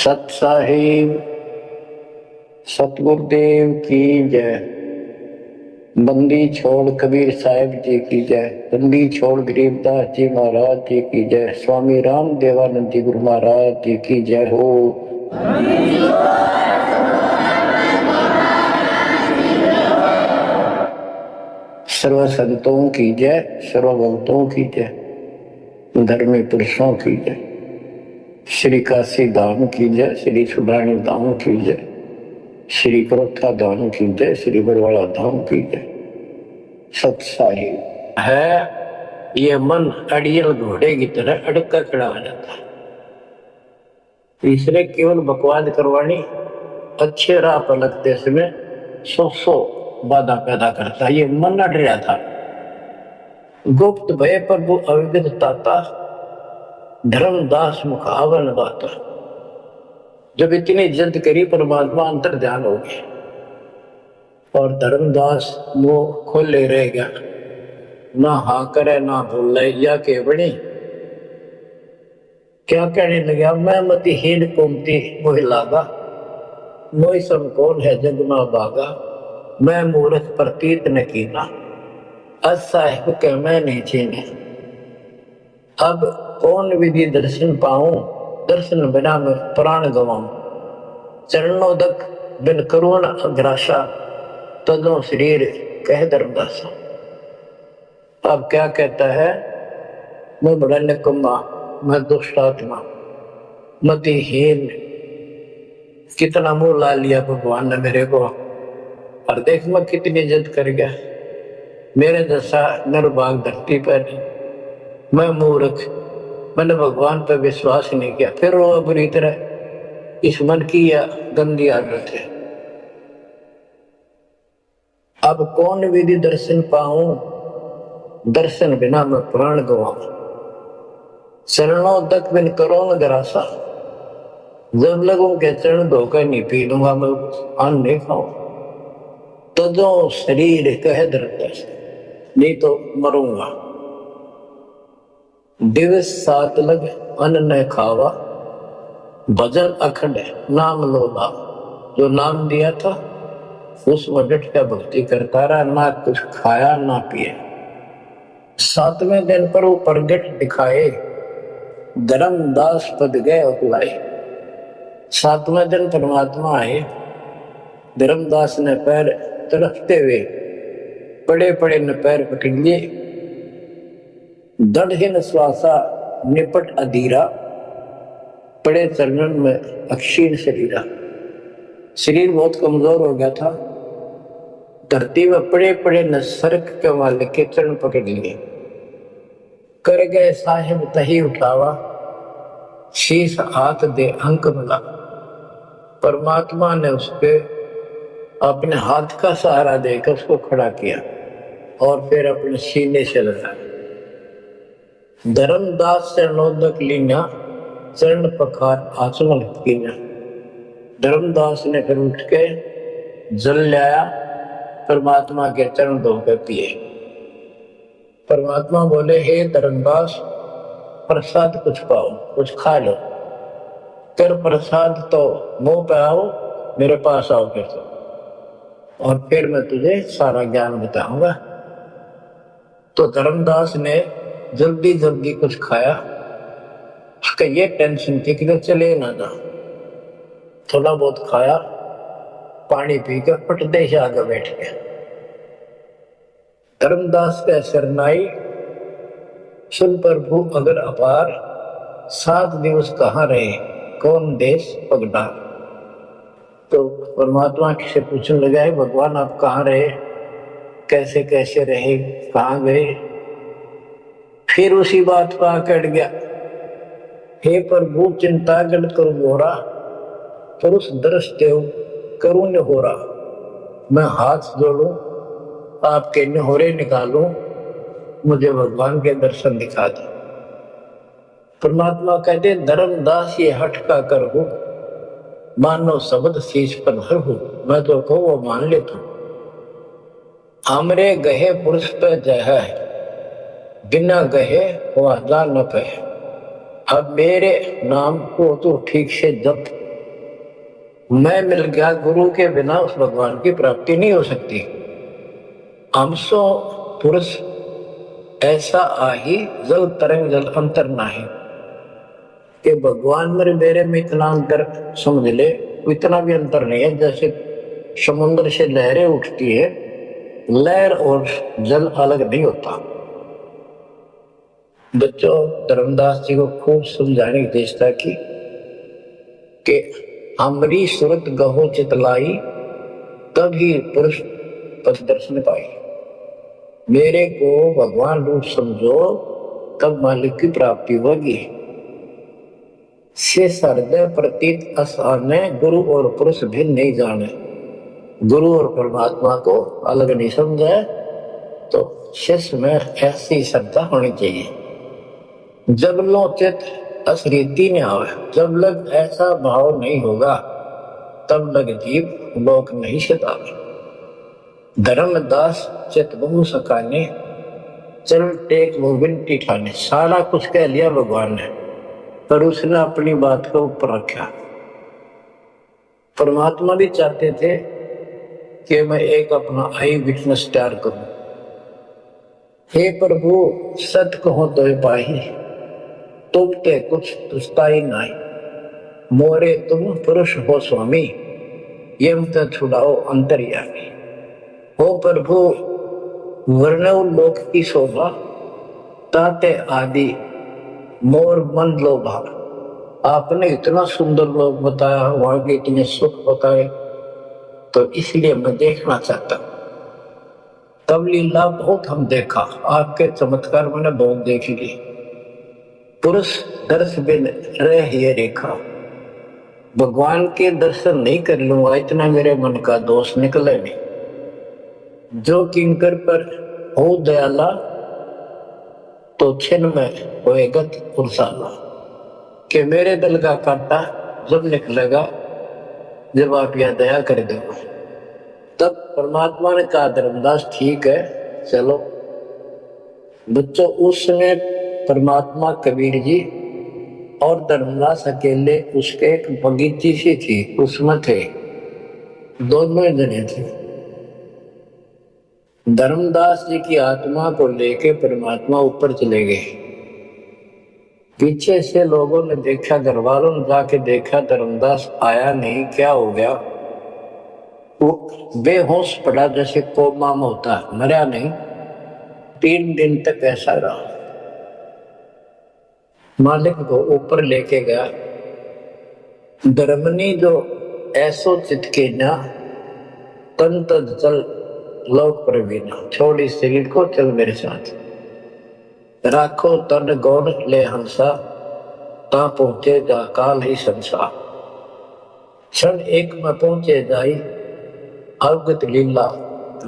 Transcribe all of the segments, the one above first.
सत साहिब सतगुरुदेव की जय। बंदी छोड़ कबीर साहिब जी की जय। बंदी छोड़ गरीबदास जी महाराज जी की जय। स्वामी राम देवानंद जी गुरु महाराज जी की जय हो। सर्व संतों की जय, सर्व भक्तों की जय, धर्मी पुरुषों की जय। श्री काशी धाम की जय, श्री सुब्राणी धाम की जय, श्री करोथा धाम की जय, श्री बरवाड़ा धाम की जय। सत साहिब है ये मन अड़ियल घोड़े की तरह अड़का खड़ा हो जाता है। तीसरे केवल बकवाद करवानी अच्छे राह पर लगते समय सौ बाधा पैदा करता है। ये मन अड़ रहा था। गुप्त भय प्रभु अविगत ताता, धर्मदास मुखावन गाता। जब इतनी जिद करी परमात्मा अंतर ध्यान हो गए और धर्मदास मुंह खोले रह गया, ना हाँ करे ना बोले। या के बड़ी क्या कहने लगा, मैं मतिहीन कुमती मोह लागा, मोह सम कौन है जग में भागा। मैं मूर्ख प्रतीत न कीना, असाहिब के मैं नहीं छीने। अब कौन विधि दर्शन पाऊं, दर्शन बिना मैं प्राण गवाऊं। चरणोदक बिन करुण अग्रासा, तदों शरीर कह धर्मदासा। अब क्या कहता है, मैं बड़ा निकम्मा, मैं दुष्ट आत्मा, मतिहीन, कितना मुंह ला लिया भगवान ने मेरे को। और देख मैं कितनी जिद कर गया, मेरे जैसा निर्भाग धरती पर नहीं। मैं मूर्ख, मैंने भगवान पर विश्वास नहीं किया। फिर वो बुरी तरह इस मन की या गंदी आदत है। अब कौन विधि दर्शन पाऊं, दर्शन बिना मैं प्राण गवाऊं। चरणों तक बिन करो ग्रासा, जब लगूं के चरण धोकर नहीं पी लूंगा मैं अन्न नहीं खाऊं। तदों शरीर कह धर्मदास, नहीं तो मरूंगा। दिवस सात लग अन्न न खावा, भजन अखंड नाम लोला। जो नाम दिया था उस वजट का भक्ति करता रहा, ना कुछ खाया ना पिए। सातवें दिन पर वो प्रगट दिखाए, धर्मदास पद गए उकलाए। सातवें दिन परमात्मा आए, धर्मदास ने पैर तरफते हुए पड़े पड़े ने पैर पकड़ लिए। दृढ़ श्वासा निपट अधीरा, पड़े चरणन में अक्षीण शरीरा। शरीर बहुत कमजोर हो गया था। धरती में पड़े पड़े न सरक के वाले के चरण पकड़ लिए। कर गए साहिब तही उठावा, शीश हाथ दे अंक मिला। परमात्मा ने उसके अपने हाथ का सहारा देकर उसको खड़ा किया और फिर अपने सीने से लगाया। धर्मदास चरणोदक लीना, चरण पखार आचमन कीना। धर्मदास ने फिर उठ के जल लाया, परमात्मा के चरण धोकर पिए। परमात्मा बोले, हे धर्मदास, प्रसाद कुछ पाओ, कुछ खा लो। कर प्रसाद तो मुंह पे आओ, मेरे पास आओ फिर से, और फिर मैं तुझे सारा ज्ञान बताऊंगा। तो धर्मदास ने जल्दी जल्दी कुछ खाया। उसका ये टेंशन थी कि चले ना जा। थोड़ा बहुत खाया, पानी पीकर पटदे से आगे बैठ गया। धर्मदास का शरणाई सुन प्रभु अगर अपार, 7 दिवस कहाँ रहे कौन देश पगडा। तो परमात्मा से पूछने लगा, है भगवान आप कहाँ रहे, कैसे कैसे रहे, कहाँ गए। फिर उसी बात पर आकर गया, हे प्रभु चिंता गल करो मोरा, पर उस दर्श देव करूं न हो रहा। मैं हाथ जोड़ू, आपके नहोरे निकालूं, मुझे भगवान के दर्शन दिखा दो। परमात्मा कहते, धर्मदास ये हट का कर हो, मानो शब्द शीश पर हर हो। मैं तो कहूँ वो मान ले तू। हमरे गहे पुरुष पे जय है, बिना गहे वादा न पे। अब मेरे नाम को तो ठीक से जप, मैं मिल गया, गुरु के बिना उस भगवान की प्राप्ति नहीं हो सकती। हमसो पुरुष ऐसा आही, जल तरंग जल अंतर नाही, कि भगवान मेरे में इतना अंतर समझ ले। इतना भी अंतर नहीं है, जैसे समुद्र से लहरें उठती है, लहर और जल अलग नहीं होता। बच्चों, धर्मदास जी को खूब समझाने की चेष्टा की कि हमारी सूरत गहो चितलाई, तभी पुरुष पद दर्शन पाई। मेरे को भगवान रूप समझो, तब मालिक की प्राप्ति होगी। से हृदय प्रतीत आसाने, गुरु और पुरुष भिन्न नहीं जाने। गुरु और परमात्मा को अलग नहीं समझे, तो शिष्य में ऐसी श्रद्धा होनी चाहिए। जब लो चित असरीति नहीं आवे, जब लग ऐसा भाव नहीं होगा, तब लग जीव लोक नहीं सतावे। धर्मदास चित बहु सकाने, चल टेक वो विनती ठाने। सारा कुछ कह लिया भगवान ने, पर उसने अपनी बात को ऊपर रखा। परमात्मा भी चाहते थे कि मैं एक अपना आई विटनेस तैयार करूं। हे प्रभु, सत कहो तो पाही, तुम ते कुछ तुस्ताई नाई। मोरे तुम पुरुष हो स्वामी, यम ते छुड़ाओ अंतर्यामी। हो प्रभु, वर्णव लोक की शोभा, ताते आदि मोर मन लोभा। आपने इतना सुंदर लोग बताया, वहां के इतने सुख बताए, तो इसलिए मैं देखना चाहता। तब लीला बहुत हम देखा, आपके चमत्कार मैंने बहुत देख ली। पुरुष दर्श बिन रह ये रेखा, भगवान के दर्शन नहीं कर लूंगा, इतना मेरे मन का दोष निकले नहीं। जो किंकर पर हो दयाला, तो छिन में होएगा पुरसाला। कि मेरे दिल का कांटा जब निकलेगा, जब आप यह दया कर दोगे। तब परमात्मा ने कहा, धर्मदास ठीक है, चलो। बच्चों, उस समय परमात्मा कबीर जी और धर्मदास अकेले, उसके एक बगीची सी थी, उसमें थे, दोनों जने थे। धर्मदास जी की आत्मा को लेके परमात्मा ऊपर चले गए। पीछे से लोगों ने देखा, घर वालों ने जाके देखा, धर्मदास आया नहीं, क्या हो गया? वो बेहोश पड़ा, जैसे कोमा में होता है, मरा नहीं। 3 दिन तक ऐसा रहा। मालिक को ऊपर लेके गया। धर्मनी जो ऐसो चित के ना, तन तद चल लोक प्रवीणा। छोड़ी शरीर को, चल मेरे साथ। राखो तन गौर ले हंसा, ता पहुंचे जा काल ही संसार। क्षण एक में पहुंचे जाई, अवगत लीला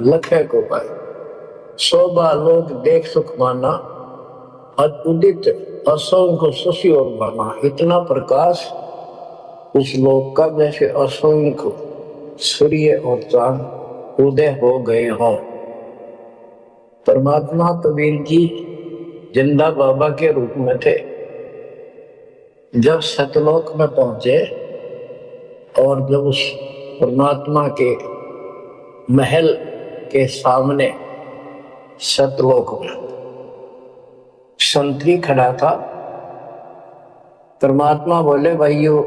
लखे को पाए। शोभा लोग देख सुख माना, उदित असंख्य शशि और माना। इतना प्रकाश उस लोक का, जैसे असंख्य सूर्य और चांद उदय हो गए हों। परमात्मा कबीर जी जिंदा बाबा के रूप में थे। जब सतलोक में पहुंचे और जब उस परमात्मा के महल के सामने सतलोक में संतरी खड़ा था, परमात्मा बोले, भाइयों,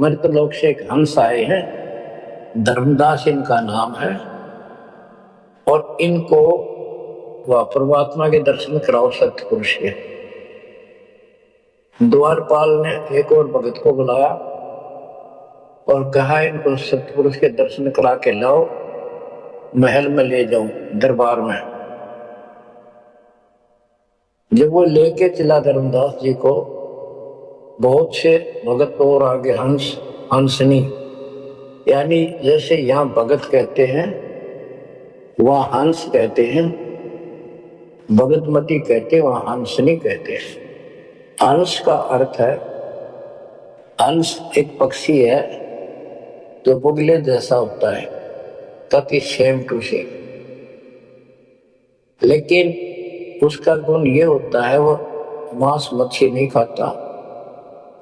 मृतलोक से एक हंस आए हैं, धर्मदास इनका नाम है, और इनको वह परमात्मा के दर्शन कराओ सत्पुरुष के। द्वारपाल ने एक और भगत को बुलाया और कहा, इनको सत्पुरुष के दर्शन करा के लाओ, महल में ले जाऊं, दरबार में। जब वो लेके चला धर्मदास जी को, बहुत से भगत और आगे हंस, हंसनी, यानी जैसे यहाँ भगत कहते हैं, वहाँ हंस कहते हैं, भगतमती कहते हैं, वहाँ हंसनी कहते हैं। हंस का अर्थ है, हंस एक पक्षी है जो बुगले जैसा होता है, ताकि सेम टू सेम, लेकिन उसका गुण ये होता है, वो मांस मच्छी नहीं खाता,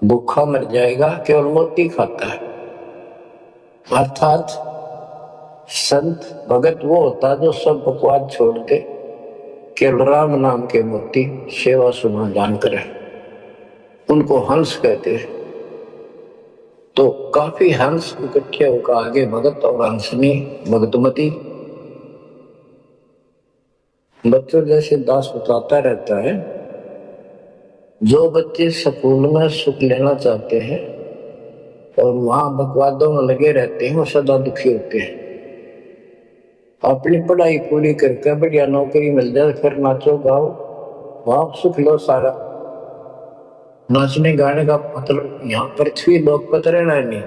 भूखा मर जाएगा, केवल मोती खाता है। अर्थात संत भगत वो होता जो सब बकवाद छोड़ के केवल राम नाम के मूर्ति सेवा सुना जान करे, उनको हंस कहते हैं। तो काफी हंस इकट्ठे होकर आगे भगत और हंसनी भगतमती। बच्चों जैसे दास बताता रहता है, जो बच्चे स्कूल में सुख लेना चाहते हैं और वहां बकवादों में लगे रहते हैं वो सदा दुखी होते हैं। अपनी पढ़ाई पूरी करके बढ़िया नौकरी मिल जाए फिर नाचो गाओ, वहां सुख लो सारा। नाचने गाने का मतलब यहाँ पृथ्वी लोक पर रहना नहीं,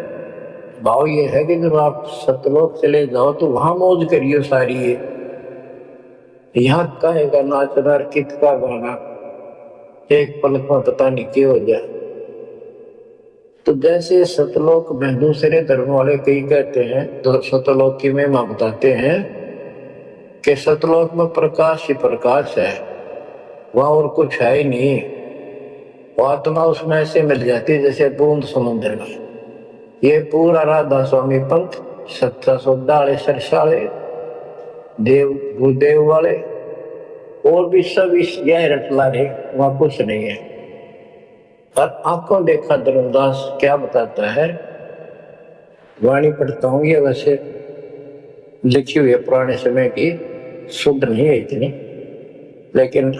भाव ये है कि जब आप सतलोक चले जाओ तो वहां मौज करियो सारी। ये यहाँ कहेगा नाचना कित का गाना, एक पलक में पता नहीं क्या हो जाए। तो जैसे सतलोक में दूसरे धर्म वाले कई कहते हैं, तो सतलोक की महिमा बताते हैं कि सतलोक में प्रकाश ही प्रकाश है, वहां और कुछ है ही नहीं। आत्मा उसमें ऐसे मिल जाती है जैसे बूंद समुद्र में। ये पूरा राधा स्वामी पंथ, सत्ता सौदाले सरसाले देव गुरुदेव वाले और भी सब इस गहर रटला रहे, वहां कुछ नहीं है। और आंखों देखा धर्मदास क्या बताता है, वाणी पढ़ता हूं, ये वैसे लिखी हुई है पुराने समय की, शुद्ध नहीं है इतनी, लेकिन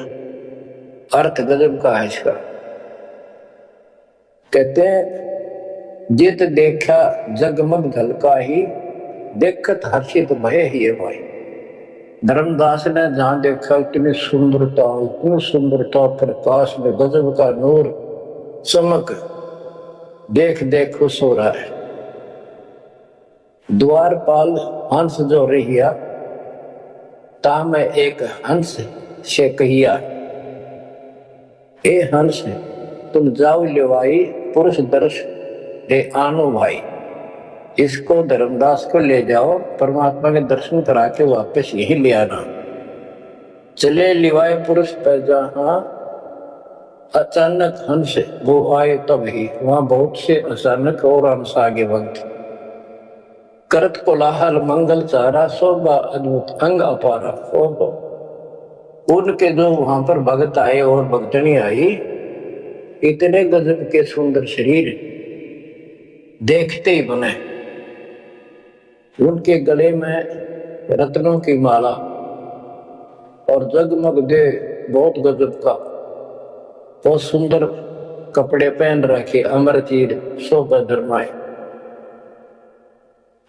अर्थ गजब का है इसका। कहते हैं, जित देखा जगमग झलका ही, देखत हर्षित भय ही भाई। धर्मदास ने जहां देखा इतनी सुंदरता प्रकाश में गजब का नूर चमक, देख देख खुश हो रहा है। द्वारपाल हंस जो रहिया, ता मैं एक हंस से कहिया, ए हंस तुम जाओ लेवाई, पुरुष दर्श दे आनो भाई। इसको धर्मदास को ले जाओ, परमात्मा के दर्शन करा के वापस यही ले आना। चले लिवाए पुरुष पर जहां, अचानक हंस वो आए तब ही, वहां बहुत से अचानक और हंस आगे वक्त। करत कोलाहल मंगल चारा, शोभा अद्भुत अंग अपारा। उनके जो वहां पर भगत आए और भक्तनी आई, इतने गजब के सुंदर शरीर देखते ही बने। उनके गले में रत्नों की माला और जगमग दे बहुत गजब का, बहुत सुंदर कपड़े पहन रखे, अमर चीर शोभा धर्माए।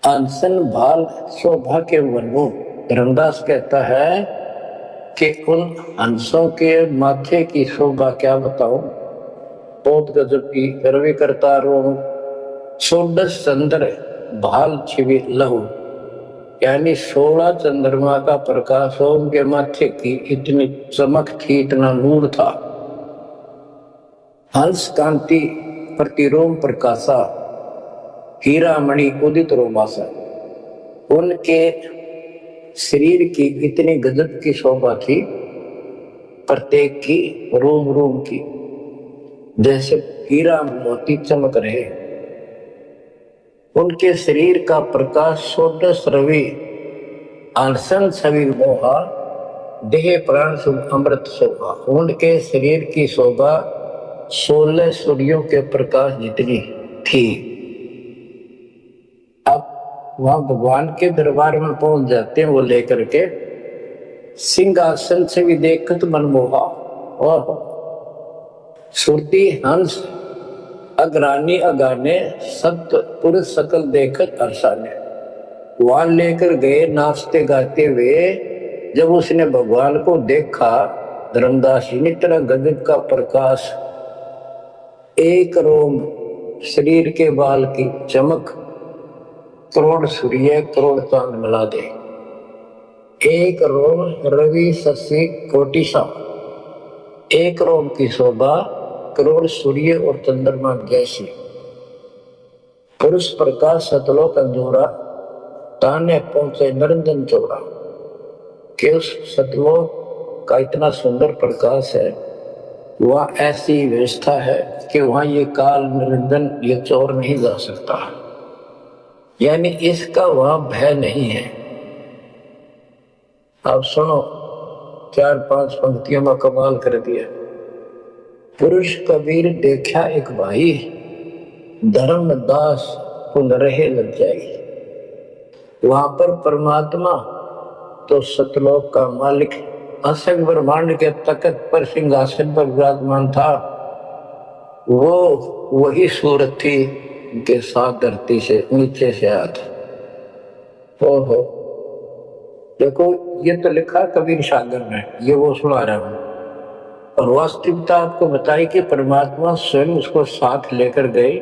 अनसन भाल शोभा के वनु। धर्मदास कहता है कि उन हंसों के माथे की शोभा क्या बताऊं, बहुत गजब की। रवि करता रो षोडश चंद्र भाल छिवी लहू, यानी 16 चंद्रमा का प्रकाश हो उनके माथे की, इतनी चमक थी, इतना नूर था। हंस कांति प्रतिरोम प्रकाशा, हीरा मणि उदित रोमासा। उनके शरीर की इतनी गजब की शोभा थी, प्रत्येक की रोम रोम की जैसे हीरा मोती चमक रहे। उनके शरीर का प्रकाश षोडश रवि, आसन छवि मोहा, देह प्राण शुभ अमृत शोभा। उनके शरीर की शोभा 16 सूर्यों के प्रकाश जितनी थी। अब वहां भगवान के दरबार में पहुंच जाते हैं वो लेकर के, सिंहासन से भी देखत मनमोहा, और सुरती हंस अग्रानी अगाने, सप्त पुरुष सकल देखत हर्षाने। वहां लेकर गए नाचते गाते हुए। जब उसने भगवान को देखा, धर्मदास जी ने तरह गजब का प्रकाश, एक रोम शरीर के बाल की चमक, करोड़ सूर्य करोड़ चांद मिला दे। एक रोम रवि शशि कोटि सा, एक रोम की शोभा करोड़ सूर्य और चंद्रमा जैसी। पुरुष प्रकाश सतलोक अंजोरा, ताने पहुंचे निरंजन चौड़ा। कि उस सतलोक का इतना सुंदर प्रकाश है, वहां ऐसी व्यवस्था है कि वहां ये काल निरंजन ये चोर नहीं जा सकता। यानी इसका वहां भय नहीं है। आप सुनो, 4-5 पंक्तियों में कमाल कर दिया। पुरुष कबीर देखा एक भाई, धर्मदास पुन रहे लज्जाई। वहां पर परमात्मा तो सतलोक का मालिक असंग ब्रह्मांड के तख्त पर सिंहासन पर विराजमान था, वो वही सूरत थी के साथ धरती से नीचे से आया था। ओहो, देखो ये तो लिखा कबीर सागर में, ये वो सुना रहा हूं। और वास्तविकता आपको बताई कि परमात्मा स्वयं उसको साथ लेकर गए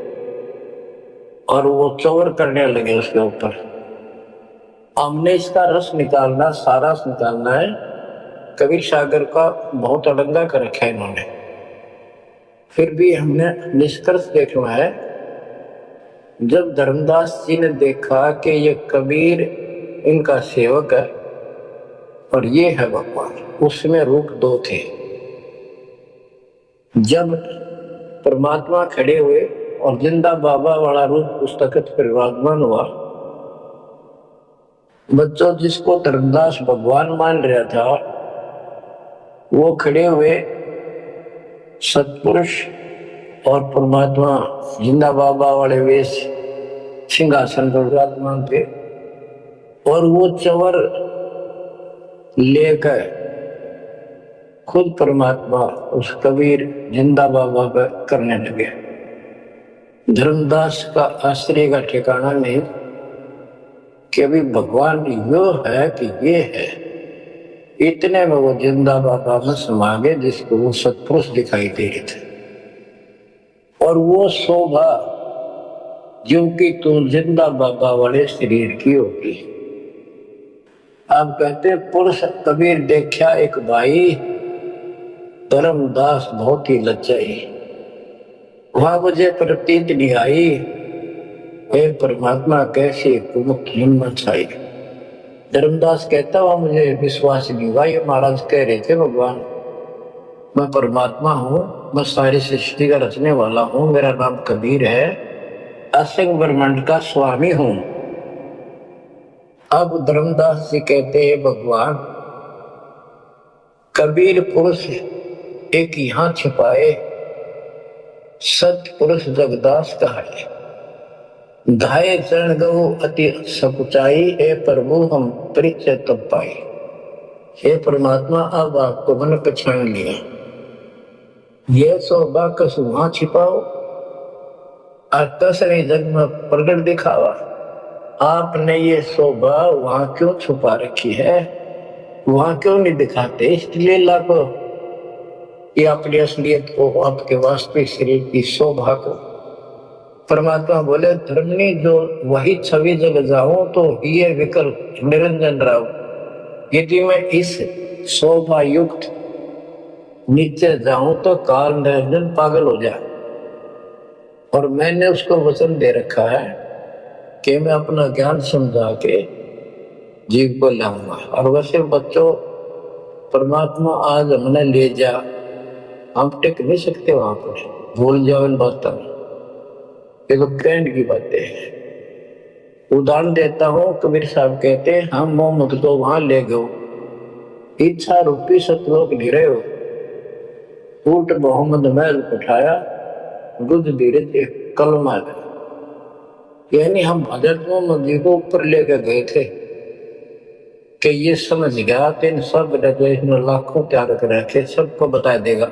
और वो चौर करने लगे उसके ऊपर। हमने इसका रस निकालना, सारा रस निकालना है। कबीर सागर का बहुत अड़ंगा कर रखा है इन्होंने, फिर भी हमने निष्कर्ष देखना है। जब धर्मदास जी ने देखा कि ये कबीर इनका सेवक है और ये है भगवान, उसमें रूप दो थे। जब परमात्मा खड़े हुए और जिंदा बाबा वाला रूप उस तख्त पर विराजमान हुआ, बच्चों जिसको धर्मदास भगवान मान रहा था वो खड़े हुए सतपुरुष और परमात्मा जिंदा बाबा वाले वेश सिंहासन पर विराजमान थे, और वो चवर लेकर खुद परमात्मा उस कबीर जिंदा बाबा पर करने लगे। धर्मदास का आश्चर्य का ठिकाना नहीं कि अभी भगवान यो है कि ये है। इतने में वो जिंदा बाबा में समा गए जिसको वो सतपुरुष दिखाई दे रहे थे। और वो शोभा जो कि तू जिंदा बाबा वाले शरीर की होगी। आप कहते पुरुष कबीर देखा एक भाई, धर्मदास बहुत ही लज्जाई। वहां मुझे प्रतीत नहीं आई हे परमात्मा कैसे कुमुख हिम्मत आई। धर्मदास कहता हुआ मुझे विश्वास नहीं हुआ। ये महाराज कह रहे थे भगवान मैं परमात्मा हूँ, मैं सारी सृष्टि का रचने वाला हूँ, मेरा नाम कबीर है, असंग ब्रह्मांड का स्वामी हूँ। अब धर्मदास जी कहते हैं भगवान कबीर पुरुष एक यहाँ छिपाए, सत पुरुष जगदास कहाए। धाये चरण गौ अति सकुचाई, हे प्रभु हम परिचय तब पाए। हे परमात्मा अब आपको मन पहचान लिया, ये शोभा कस वहां छिपाओ और कसरे जग में प्रगट दिखावा। आपने ये शोभा वहां क्यों छुपा रखी है, वहां क्यों नहीं दिखाते इस लीला को, ये अपनी असलियत को, आपके वास्तविक शरीर की शोभा को। परमात्मा बोले धर्मनी जो वही छवि जग जाऊं तो ये विकल्प निरंजन राव, यदि मैं इस शोभा युक्त नीचे जाऊं तो काल निरंजन पागल हो जाए। और मैंने उसको वचन दे रखा है कि मैं अपना ज्ञान समझा के जीव को लाऊंगा। और वैसे बच्चों परमात्मा आज हमने ले जा, हम टिक नहीं सकते वहां पर, भूल जाओ इन बातों में, ये तो कहने की बातें हैं। उदाहरण देता हूँ, कबीर साहब कहते हैं हम मोहम्मद को वहां ले गए, इच्छा रूपी सतलोक गिरे हो, ऊट मोहम्मद महल उठाया, दूध धीरे कलमा गया। यानी हम हजरत मोहम्मद जी को ऊपर लेकर गए थे कि ये समझ गया कि इन सब इसमें लाखों त्याग कर रखे, सबको बता देगा।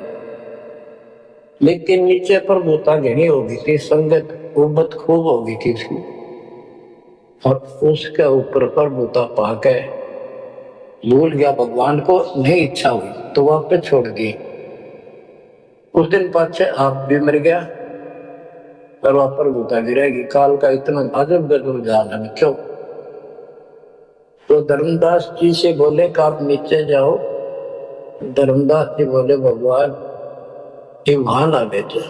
लेकिन नीचे पर भूता घनी हो गई थी, संगत उबत खूब हो गई थी उसकी, और उसके ऊपर पर भूता पाके भूल गया भगवान को, नहीं इच्छा हुई तो वापस छोड़ दी। उस दिन पाछे आप भी मर गया और वहां पर भूता गिरेगी। काल का इतना अजब गजब जाल है बच्चों। तो धर्मदास जी से बोले कि आप नीचे जाओ। धर्मदास जी बोले भगवान ये वहां ना भेजो,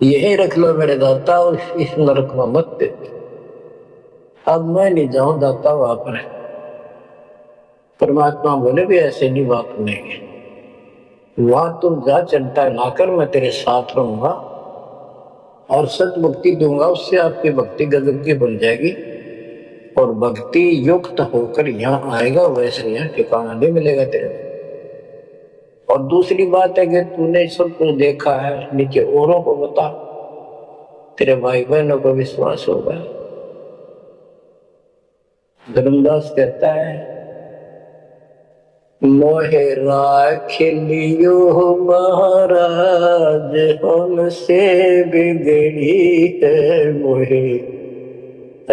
यही रख लो मेरे दाता, और इस नरक में मत दे। अब मैं नहीं जाऊं दाता वहां पर। परमात्मा बोले भी ऐसे नहीं बात सुनेंगे, वहां तुम जा चिंता ना कर, मैं तेरे साथ रहूंगा और सत भक्ति दूंगा, उससे आपकी भक्ति गजब की बन जाएगी और भक्ति युक्त होकर यहाँ आएगा, वैसे यहाँ ठिकाना नहीं मिलेगा तेरे को। और दूसरी बात है कि तूने सब कुछ देखा है, नीचे औरों को बता, तेरे भाई बहनों को विश्वास होगा। धर्मदास कहता है, मोहे राख लियो महाराज हमसे बिगड़ी है, मोहे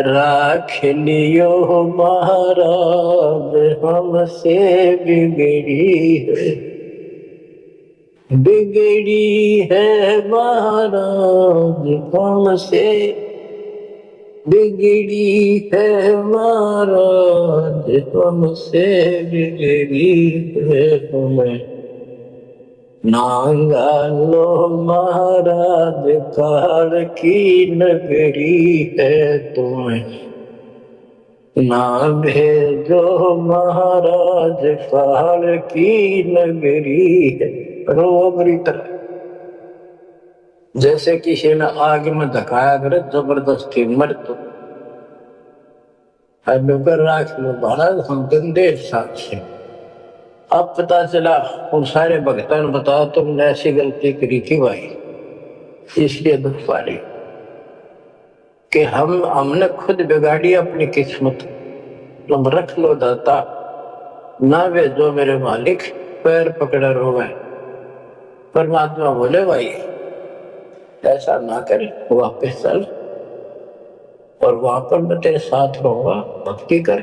राख लियो महाराज हमसे बिगड़ी है, बिगड़ी है महाराज हमसे, बिगड़ी है महाराज हमसे, बिगड़ी है तुम्हें नांगा लो महाराज काल की नगरी है, तुम्हें ना भेजो महाराज काल की नगरी है। बरोबरी तरह जैसे किसी ने आग में धकाया करे जबरदस्ती मर तो राख लो महाराज हम गंदे साथ से। अब पता चला उन सारे भक्तों ने बताया तुमने ऐसी गलती करी थी भाई, इसलिए दुख पाली कि हमने खुद बिगाड़ी अपनी किस्मत, तुम रख लो दाता, ना वे जो मेरे मालिक पैर पकड़ा रोवे। परमात्मा बोले भाई ऐसा ना कर, वापस चल और वहां पर मैं तेरे साथ रहूंगा, भक्ति कर,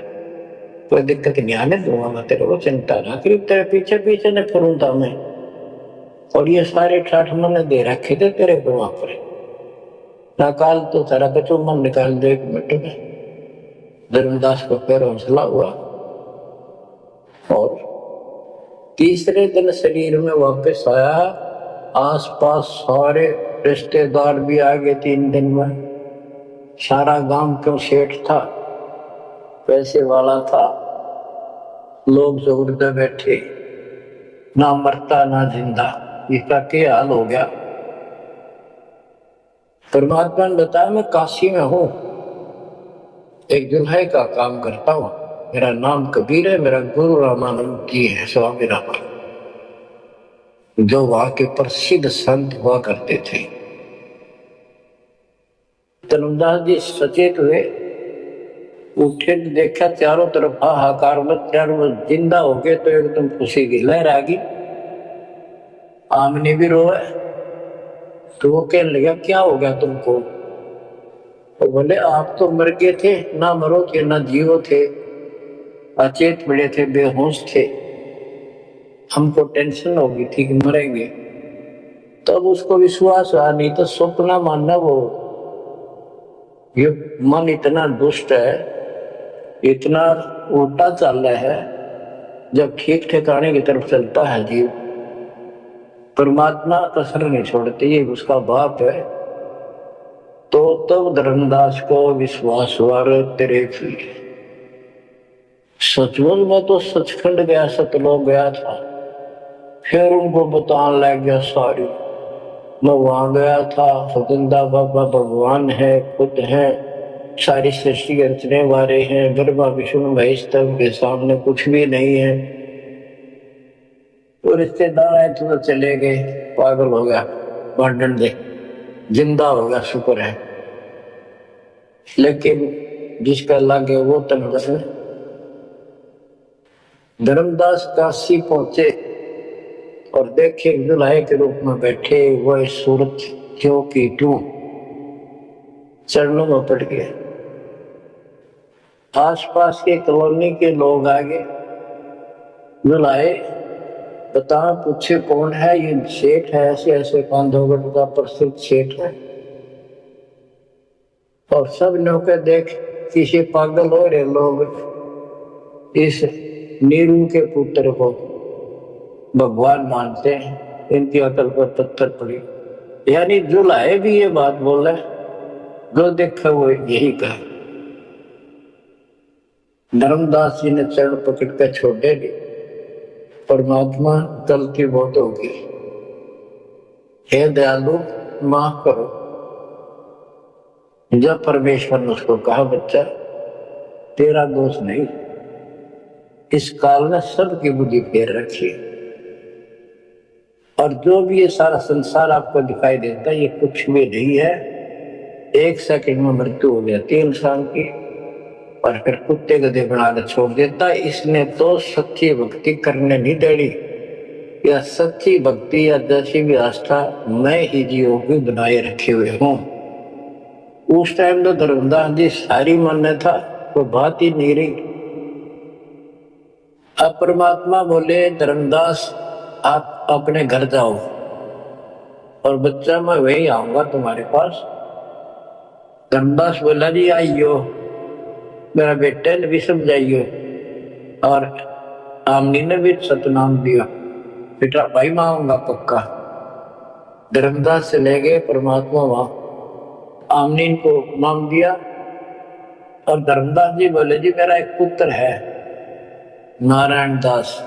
कोई दिक्कत नहीं आने दूंगा मैं तेरे को, चिंता ना करी, तेरे पीछे पीछे न फिरूंगा मैं। और ये सारे ठाठ मैंने दे रखे थे तेरे को वहां पर, ना काल तो तेरा कचू मन निकाल दे 1 मिनट में। धर्मदास को फिर हौसला हुआ और तीसरे दिन शरीर में वापस आया। आसपास सारे रिश्तेदार भी आ गए 3 दिन में। सारा गांव क्यों सेठ था, पैसे वाला था, लोग जोर पे बैठे, ना मरता ना जिंदा, इसका क्या हाल हो गया। परमात्मा ने बताया मैं काशी में हूं, एक दुल्हे का काम करता हूं, मेरा नाम कबीर है, मेरा गुरु रामानंद जी है, स्वामी रामानंद, जो वहां के प्रसिद्ध संत हुआ करते थे। धर्मदास जी सचेत हुए, उठे देखा चारों तरफ हाहाकार मच, चारों जिंदा हो गए तो एकदम खुशी की लहर आ गई। आमने भी रोए तो वो कहने लगा क्या हो गया तुमको, तो बोले आप तो मर गए थे, ना मरो थे ना जीवो थे, अचेत पड़े थे, बेहोश थे, हमको टेंशन हो गई थी कि मरेंगे। तब उसको विश्वास हुआ, नहीं तो स्वप्न मानना, वो ये मन इतना दुष्ट है, इतना उल्टा चल रहा है, जब ठीक ठिकाने की तरफ चलता है जीव, परमात्मा कसर नहीं छोड़ती, ये उसका बाप है। तो तब धर्मदास को विश्वास हुआ तेरे सचमुच में तो सचखंड गया, सतलोक गया था। फिर उनको बताने लग गया सारी, मैं वहां गया था, सतंदा बाबा भगवान है, खुद है, सारी सृष्टि रचने वाले हैं, ब्रह्मा विष्णु महेश तब के सामने कुछ भी नहीं है। तो रिश्तेदार आए तो चले गए, पागल हो गया, वर्णन दे, जिंदा हो गया, शुक्र है। लेकिन जिसका लागे वो तंग। धर्मदास काशी पहुंचे और देखे दुल्हे के रूप में बैठे वह सूरत क्यों की क्यों चरणों में पड़ गए। आसपास के कॉलोनी के लोग आ गए, दुल्हे बता पूछे कौन है, ये सेठ है, ऐसे ऐसे बांधवगढ़ का प्रसिद्ध सेठ है। और सब लोग देख किसी पागल हो रहे लोग इस नीरू के पुत्र को भगवान मानते हैं, इनकी अकल पर पत्थर पड़ी। यानी जुलाए भी ये बात बोल रहे, जो देखा वो यही कहा। धर्मदास जी ने चरण पकड़ कर छोड़े दी, परमात्मा गलती बहुत होगी, हे दयालु माफ करो, जब परमेश्वर ने उसको कहा, बच्चा तेरा दोष नहीं, इस काल ने सबकी बुद्धि फेर रखी, और जो भी ये सारा संसार आपको दिखाई देता है ये कुछ भी नहीं है। एक सेकंड में मृत्यु हो जाती है इंसान की, और फिर कुत्ते गधे बनाकर छोड़ देता है। इसने तो सच्ची भक्ति करने नहीं देनी, या सच्ची भक्ति या जैसी भी आस्था मैं ही जीवों की बनाए रखे हुए हूँ। उस टाइम तो धर्मदास जी सारी मन था, वो बात ही नहीं रही। अब परमात्मा बोले, धर्मदास आप अपने घर जाओ, और बच्चा मैं वही आऊंगा तुम्हारे पास। धर्मदास बोला, जी आइयो, मेरा बेटे ने भी समझाइयो, और आमनी ने भी सतनाम दिया, बेटा भाई मैं आऊंगा पक्का। धर्मदास से ले गए परमात्मा वहां, आमनी को मांग दिया, और धर्मदास जी बोले, जी मेरा एक पुत्र है नारायण दास,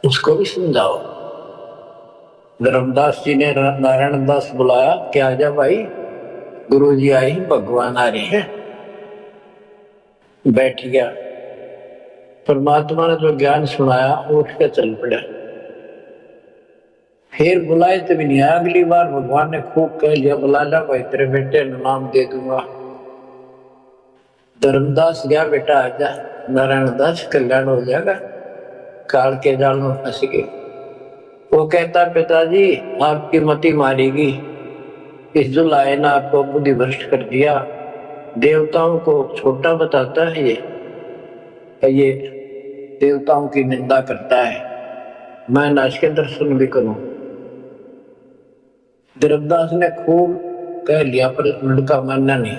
उसको भी समझाओ। धर्मदास जी ने नारायण दास बुलाया, क्या आजा भाई, गुरु जी आए, भगवान आ रहे हैं। बैठ गया, परमात्मा ने जो ज्ञान सुनाया उठ के चल पड़ा। फिर बुलाए तभी नहीं आया। अगली बार भगवान ने खूब कह लिया, बुला ला भाई, तेरे बेटे ने नाम दे दूंगा। धर्मदास गया, बेटा आजा, नारायण दास कल्याण हो जाएगा, काल के जाल में फंस गए। वो कहता, पिताजी आपकी मति मारेगी, इस जुलाए ने आपको बुद्धि भ्रष्ट कर दिया, देवताओं को छोटा बताता है, ये देवताओं की निंदा करता है, मैं नाच के दर्शन भी करूं। धर्मदास ने खूब कह लिया, पर लड़का मानना नहीं।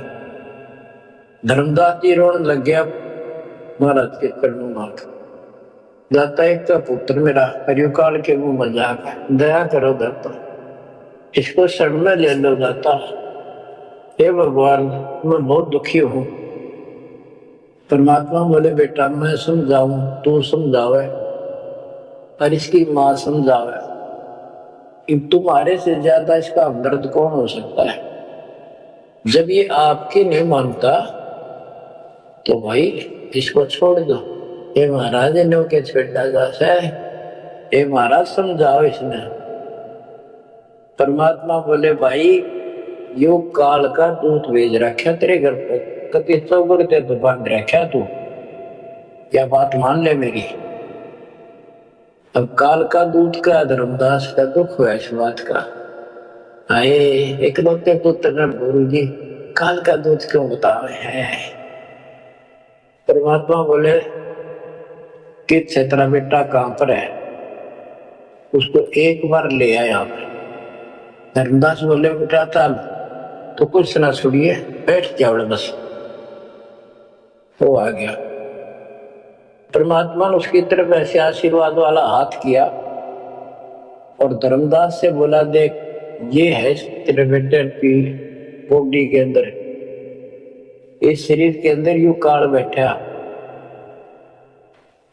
धर्मदास जी रोने लग गया, महाराज के चरणों मार जाता, एक का पुत्र मेरा हरिकाल के मुंह मजाक है, दया करो दाता, इसको शरण में ले लो दाता। हे भगवान मैं बहुत दुखी हूं। परमात्मा बोले, बेटा मैं समझाऊं, तू समझावे, और इसकी मां समझावे, तुम्हारे से ज्यादा इसका हमदर्द कौन हो सकता है। जब ये आपकी नहीं मानता तो भाई इसको छोड़ दो। ये महाराज ने के छेड़ा जाता है, ये महाराज समझाओ इसने। परमात्मा बोले, भाई यो काल का दूत भेज रखा तेरे घर पे, कति चौगड़ते तो बांध रखा तू, या बात मान ले मेरी। अब काल का दूत का धर्मदास का दुख हुआ इस बात का। आए एक लौते पुत्र ने, गुरु जी काल का दूत क्यों बतावे है। परमात्मा बोले, किस तेरा बेटा कहां पर है, उसको एक बार ले आया यहाँ पे। धर्मदास बोले, बेटा चल, तो कुछ ना सुनिए, बैठ जाओ बस। वो आ गया। परमात्मा ने उसकी तरफ ऐसे आशीर्वाद वाला हाथ किया, और धर्मदास से बोला, देख ये है तेरे बेटे की बॉडी के अंदर, इस शरीर के अंदर यू काल बैठा,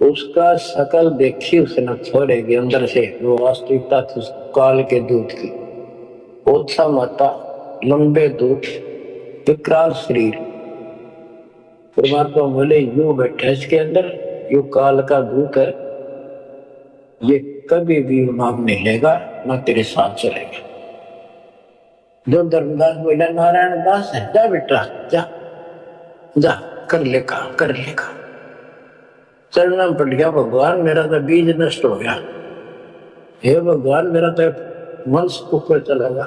उसका शकल देखी उसने छोड़ेगी अंदर से, वो वास्तविकता थी काल के दूध की। ओछा माता, लंबे दूध, विकराल शरीर। परमात्मा बोले, यू बैठा इसके अंदर, यू काल का दूत है, ये कभी भी नाम नहीं लेगा, ना तेरे साथ चलेगा। जो धर्मदास बोला, नारायण दास है, जा बेटा जा जा, कर ले काम, कर ले काम। चढ़ना पड़ गया, भगवान मेरा तो बीज नष्ट हो गया, हे भगवान मेरा तो वंश ऊपर चलेगा,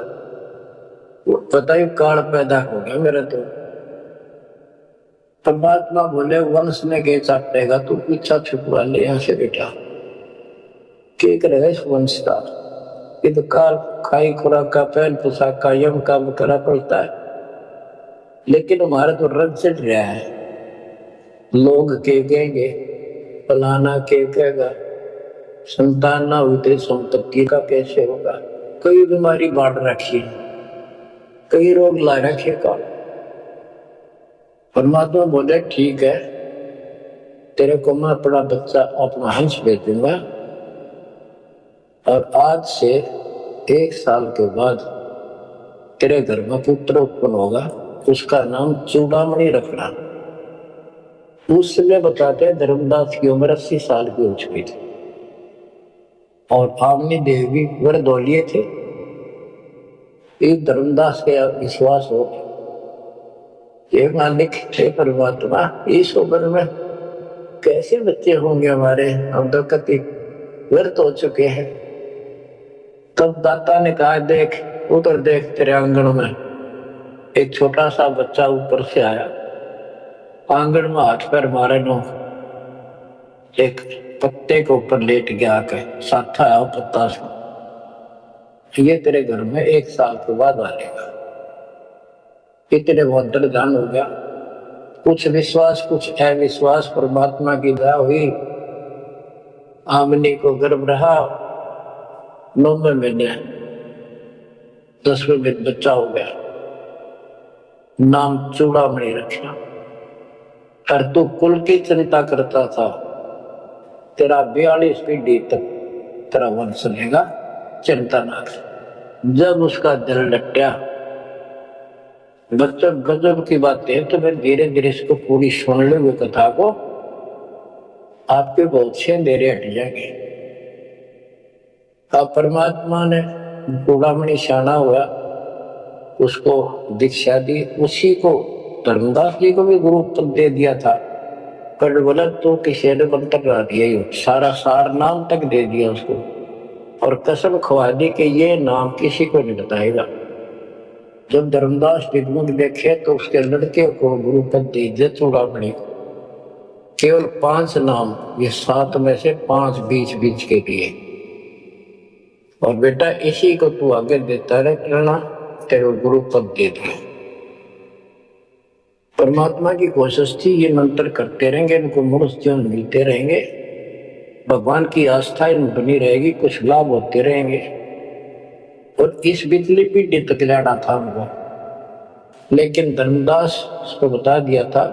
पता ही काल पैदा हो गया मेरा तो। परमात्मा बोले, वंश में के चाटेगा, तू पीछा छुपवा ले यहाँ से बेटा, क्या करेगा इस वंश का। ये तो काल खाई खुराक का, पहन पोशाक का, यम काम करना पड़ता है, लेकिन हमारा तो रंग चढ़ रहा है। लोग के कहेंगे, फलाना के कहेगा, संतान ना हुई तो संपत्ति का कैसे होगा, कई बीमारी बांट रखी है, कई रोग ला रखे का। परमात्मा बोले, ठीक है, तेरे को मैं अपना बच्चा, अपना हंस भेज दूंगा, और आज से 1 साल के बाद तेरे घर में पुत्र उत्पन्न होगा, उसका नाम चूड़ामणि रखना। उस समय बताते हैं धर्मदास की उम्र 80 साल की हो चुकी थी और आमनी देवी वरदौलिये थे। एक धर्मदास के विश्वास हो ये मालिक थे परमात्मा, इस उम्र में कैसे बच्चे होंगे हमारे, हम तो कति व्यर्थ हो चुके हैं। तब दाता ने कहा देख उधर देख, तेरे आंगन में एक छोटा सा बच्चा ऊपर से आया, आंगन में हाथ पैर मारे नो, एक पत्ते के ऊपर लेट गया के साथा आया पत्ता से, ये तेरे घर में 1 साल के बाद आएगा। इतने बहुत दर्दान हो गया, कुछ विश्वास कुछ अविश्वास, परमात्मा की दया हुई, आमनी को गर्भ रहा, 9वें महीने 10वें दिन बच्चा हो गया, नाम चूड़ामणि रखा। और तू कुल की चिंता करता था, तेरा 42 पीढ़ी तक तेरा वंश लेगा, चिंता ना कर। जब उसका दिल लट्या, बच्चों गजब की बात है, तो मैं धीरे धीरे इसको पूरी सुन ले हुए कथा को, आपके बहुत से अंधेरे हट जाएंगे। अब परमात्मा ने चूड़ामणि शाना हुआ, उसको दीक्षा दी, उसी को धर्मदास जी को भी गुरु पद दे दिया था। पर बोला तो किसी ने मंत्र ला दिया, सारा सार नाम तक दे दिया उसको, और कसम खवा दी कि ये नाम किसी को नहीं बताएगा। जब धर्मदास दिग्मुख देखे तो उसके लड़के को गुरु पद दे दिया चूड़ामणि को, केवल 5 नाम, ये 7 में से 5 बीच बीच के लिए, और बेटा इसी को तू आगे देता रहना, तेरे गुरु पद दे दिया। परमात्मा की कोशिश थी ये मंत्र करते रहेंगे, इनको मनुष्य जीवन मिलते रहेंगे, भगवान की आस्था इनमें बनी रहेगी, कुछ लाभ होते रहेंगे, और इस बिजली पीढ़ी तक जाना था उनको। लेकिन धर्मदास उसको बता दिया था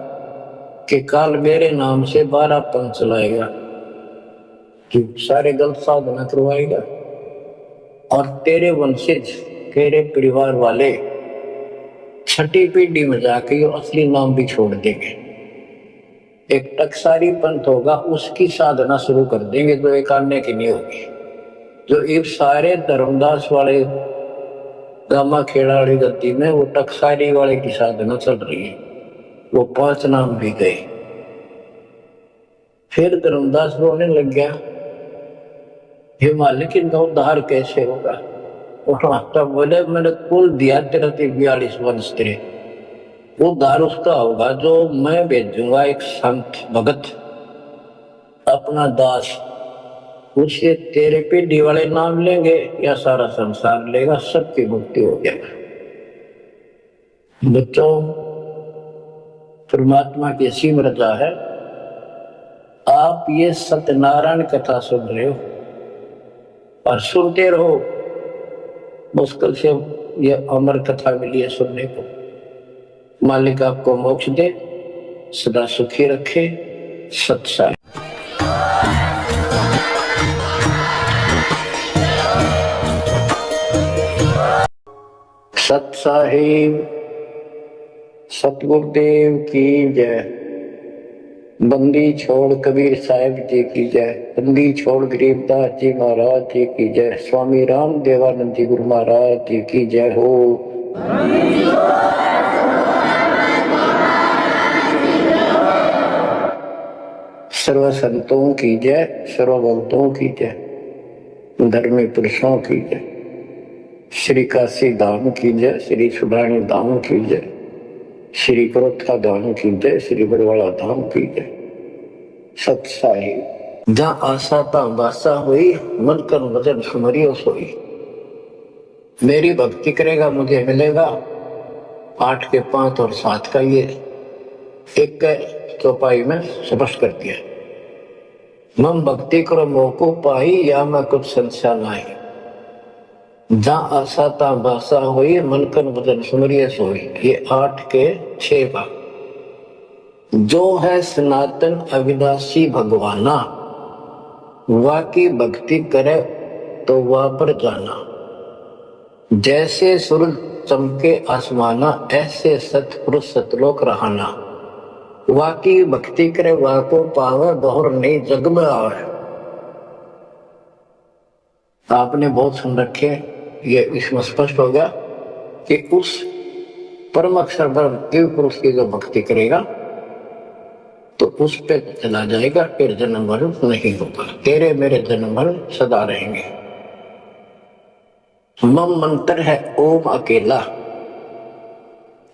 कि काल मेरे नाम से 12 पंथ चलाएगा, कि सारे गलत साधना करवाएगा, और तेरे वंशज तेरे परिवार वाले 6ठी पीढ़ी में जाके ये असली नाम भी छोड़ देंगे। एक टकसारी पंथ होगा, उसकी साधना शुरू कर देंगे, जो एक आने की नहीं होगी। जो ये सारे धर्मदास वाले गामा खेड़ा वाली गद्दी में वो टकसारी वाले की साधना चल रही है, वो 5 नाम भी गए। फिर धर्मदास रोने लग गया, हे मालिक इनका उद्धार कैसे होगा। तो बोले मैंने कुल दिया तेरा 42 वंश तेरे, उद्धार उसका होगा जो मैं भेजूंगा, एक संत भगत अपना दास, उससे तेरे पीढ़ी वाले नाम लेंगे या सारा संसार लेगा, सबकी मुक्ति हो जाएगा। बच्चों परमात्मा की असीम रजा है, आप ये सत्यनारायण कथा सुन रहे हो और सुनते रहो, मुश्किल से ये अमर कथा मिली है सुनने को। मालिक आपको मोक्ष दे, सदा सुखी रखे। सत्साई। सत साहिब सतगुरुदेव की जय। बंदी छोड़ कबीर साहिब जी की जय। बंदी छोड़ गरीबदास जी महाराज जी की जय। स्वामी राम देवानंद जी गुरु महाराज जी की जय हो। सर्व संतों की जय, सर्व भक्तों की जय, धर्मी पुरुषों की जय, श्री काशी धाम की जय, श्री सुधानी धाम की जय, श्री करोथा धाम की जय, श्री बड़वाड़ा धाम की जय। सत्साई। जहाँ आशा ता बासा हुई, मन कर वजन सुमरियो सोई। मेरी भक्ति करेगा मुझे मिलेगा। 8 के 5 और 7 का ये एक चौपाई में स्पष्ट कर दिया। मम भक्ति करो मोको पाई, या मैं कुछ संशय नाई। जहाँ आशा ता बासा हुई, मन कर वजन सुमरियो सोई। ये 8 के 6 का। जो है सनातन अविनाशी भगवाना, वा की भक्ति करे तो वह पर जाना। जैसे सूरज चमके आसमाना, ऐसे सतपुरुष सतलोक रहाना। वाकी भक्ति करे वाको पावे, बहुर नहीं जग में आवे। आपने बहुत सुन रखे, ये इसमें स्पष्ट हो गया कि उस परम अक्षर दिव्य पुरुष की जो भक्ति करेगा तो उस पे चला जाएगा, फिर जन्म मरण नहीं होगा। तेरे मेरे जन्म मरण सदा रहेंगे। मम मंत्र है ओम अकेला,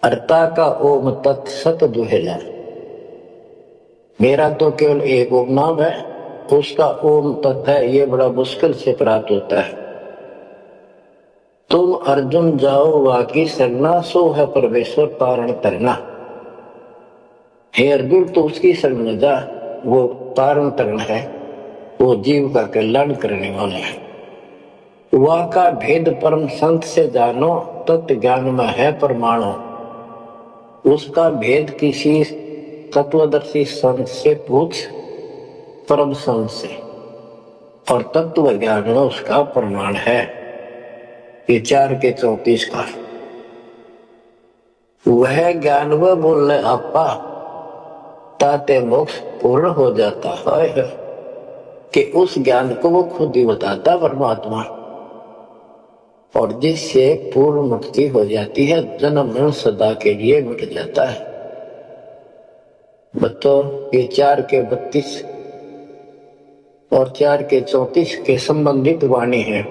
अर्ता का ओम तत् सत दुहेला। मेरा तो केवल एक ओम नाम है, उसका ओम तत् है, ये बड़ा मुश्किल से प्राप्त होता है। तुम अर्जुन जाओ वाकी सरना, सो है परमेश्वर तारण तरना। हे अर्जुन तो उसकी शरण में जा, वो तारण तरण है, वो जीव का कल्याण करने वाला है। वह का भेद परम संत से जानो, तत्व ज्ञान में है परमाणु। उसका भेद किसी तत्वदर्शी संत से पूछ, परम संत से, और तत्व ज्ञान में उसका प्रमाण है। ये 4 के 34 का वह ज्ञान वह बोलने आपा, ताते मोक्ष पूर्ण हो जाता है। कि उस ज्ञान को वो खुद ही बताता परमात्मा, और जिससे पूर्ण मुक्ति हो जाती है, जन्म मरण सदा के लिए मिट जाता है। बतो ये 4 के 32 और 4 के 34 के संबंधित वाणी है।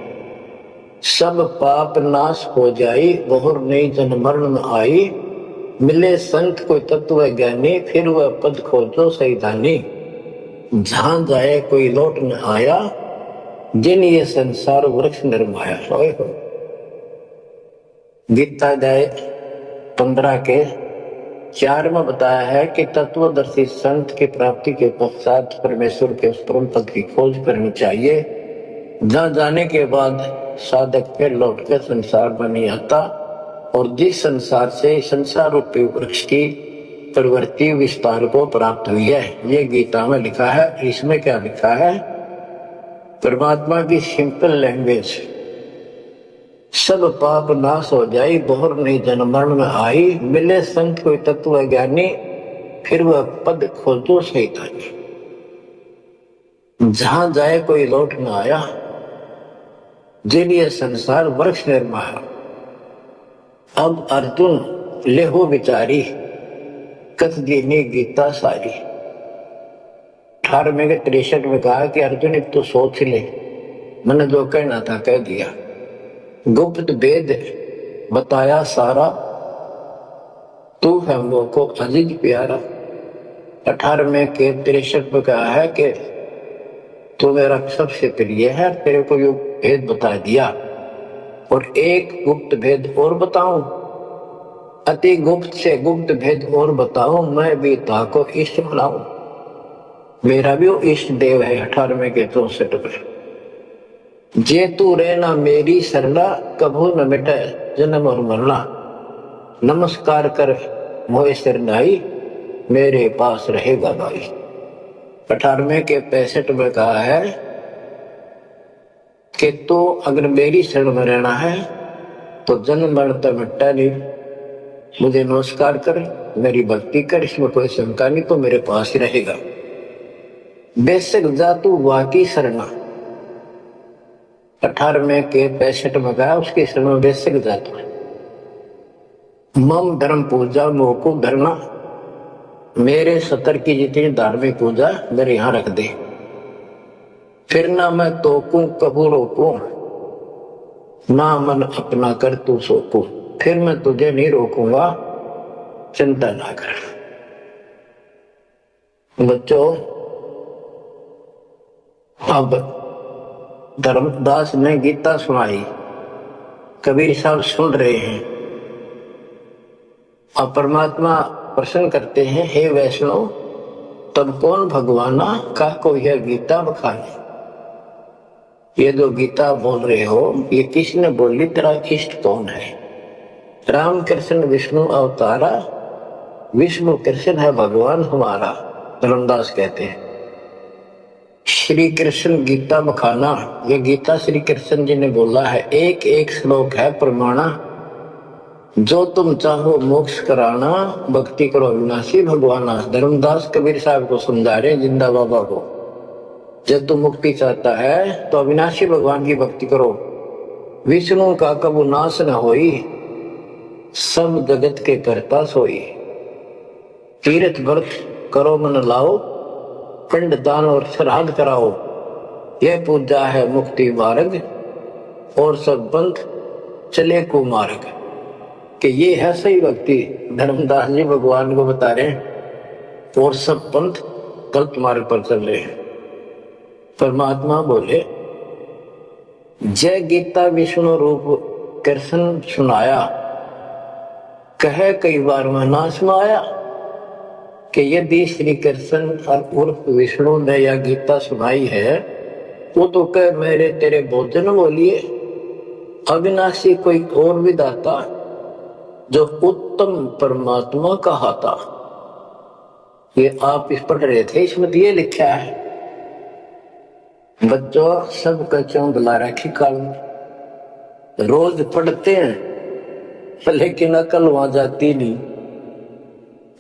सब पाप नाश हो जाई, बहुर नई जन्म मरण में आई। मिले संत कोई तत्व ज्ञानी, फिर वह पद खोजो सैतानी। जहां जाए कोई लौट न आया, जिन ये संसार वृक्ष निर्माया। गीता जाए 15 के 4 में बताया है कि तत्वदर्शी संत की प्राप्ति के पश्चात परमेश्वर के उस परम पद की खोज करनी चाहिए, जहां जाने के बाद साधक फिर लौट कर संसार में नहीं आता, और जिस संसार से संसार रूपी वृक्ष की प्रवृत्ति विस्तार को प्राप्त हुई है। ये गीता में लिखा है। इसमें क्या लिखा है? परमात्मा की सिंपल लैंग्वेज, सब पाप नाश हो जाई, बहुर नहीं जन्म मरण में आई। मिले संत कोई तत्व ज्ञानी, फिर वह पद खोजो सैतानी। जहां जाए कोई लौट न आया, जिन ये संसार वृक्ष निर्माया। अब अर्जुन लेहो विचारी, कथ दीनी गीता सारी। 18वें के 63 में कहा कि अर्जुन एक तो सोच ले, मैंने जो कहना था कह दिया। गुप्त वेद बताया सारा, तू है मोको अजीज प्यारा। 18वें के 63 में कहा है कि तू मेरा सबसे प्रिय है, तेरे को यो भेद बता दिया। और एक गुप्त भेद और बताऊं, अति गुप्त से गुप्त भेद और बताऊं, मैं भी ताको इष्ट बनाऊं। मेरा भी वो इष्ट देव है। 18वें के 64 में, जे तू रहना मेरी सरला, कभू न मिटे जन्म और मरना। नमस्कार कर मोहे सिरनाई, मेरे पास रहेगा भाई। 18वें के 65 में कहा है कि तो अगर मेरी शरण में रहना है तो जन्म मरण तो मिटता नहीं। मुझे नमस्कार कर, मेरी भक्ति कर, इसमें कोई शंका नहीं, तो मेरे पास ही रहेगा। बेशक जा तू वाकी शरणा। 18वें के 65 में कहा उसकी शरण में बेशक जा तू। मम धर्म पूजा मोको धरना, मेरे 70 की जितनी धार्मिक पूजा मेरे यहां रख दे। फिर ना मैं तोकू कबू रोकू, ना मन अपना कर तू सोकू। फिर मैं तुझे नहीं रोकूंगा, चिंता ना कर। बच्चों, अब धर्मदास ने गीता सुनाई, कबीर साहब सुन रहे हैं। अब परमात्मा प्रश्न करते हैं, हे वैष्णव तब कौन भगवाना का को यह गीता बखाने। ये जो गीता बोल रहे हो ये किसने बोली, तेरा इष्ट कौन है? राम कृष्ण विष्णु अवतारा, विष्णु कृष्ण है भगवान हमारा। धर्मदास कहते हैं श्री कृष्ण गीता बखाना, ये गीता श्री कृष्ण जी ने बोला है। एक एक श्लोक है प्रमाणा, जो तुम चाहो मोक्ष कराना, भक्ति करो अविनाशी भगवाना। धर्मदास कबीर साहब को समझा रहे जिंदा बाबा को, जब तू मुक्ति चाहता है तो अविनाशी भगवान की भक्ति करो। विष्णु का कबू नाश न होई, सब जगत के करता सोई। तीर्थ व्रत करो मन लाओ, पिंड दान और श्राद्ध कराओ। यह पूजा है मुक्ति मार्ग, और सब पंथ चले कुमार्ग। कि ये है सही भक्ति। धर्मदास जी भगवान को बता रहे हैं, और सब पंथ गलत मार्ग पर चल रहे हैं। परमात्मा बोले, जय गीता विष्णु रूप कृष्ण सुनाया, कहे कई बार मैं ना सुनाया। कि यदि श्री कृष्ण और उर्फ विष्णु ने यह गीता सुनाई है, वो तो कह मेरे तेरे भोजन बोलिए। अविनाशी कोई और विधाता, जो उत्तम परमात्मा कहा था। ये आप इस पढ़ रहे थे, इसमें ये लिखा है। बच्चों सब कच्चों बुला रखी काल, रोज पढ़ते हैं लेकिन अकल वहां जाती नहीं।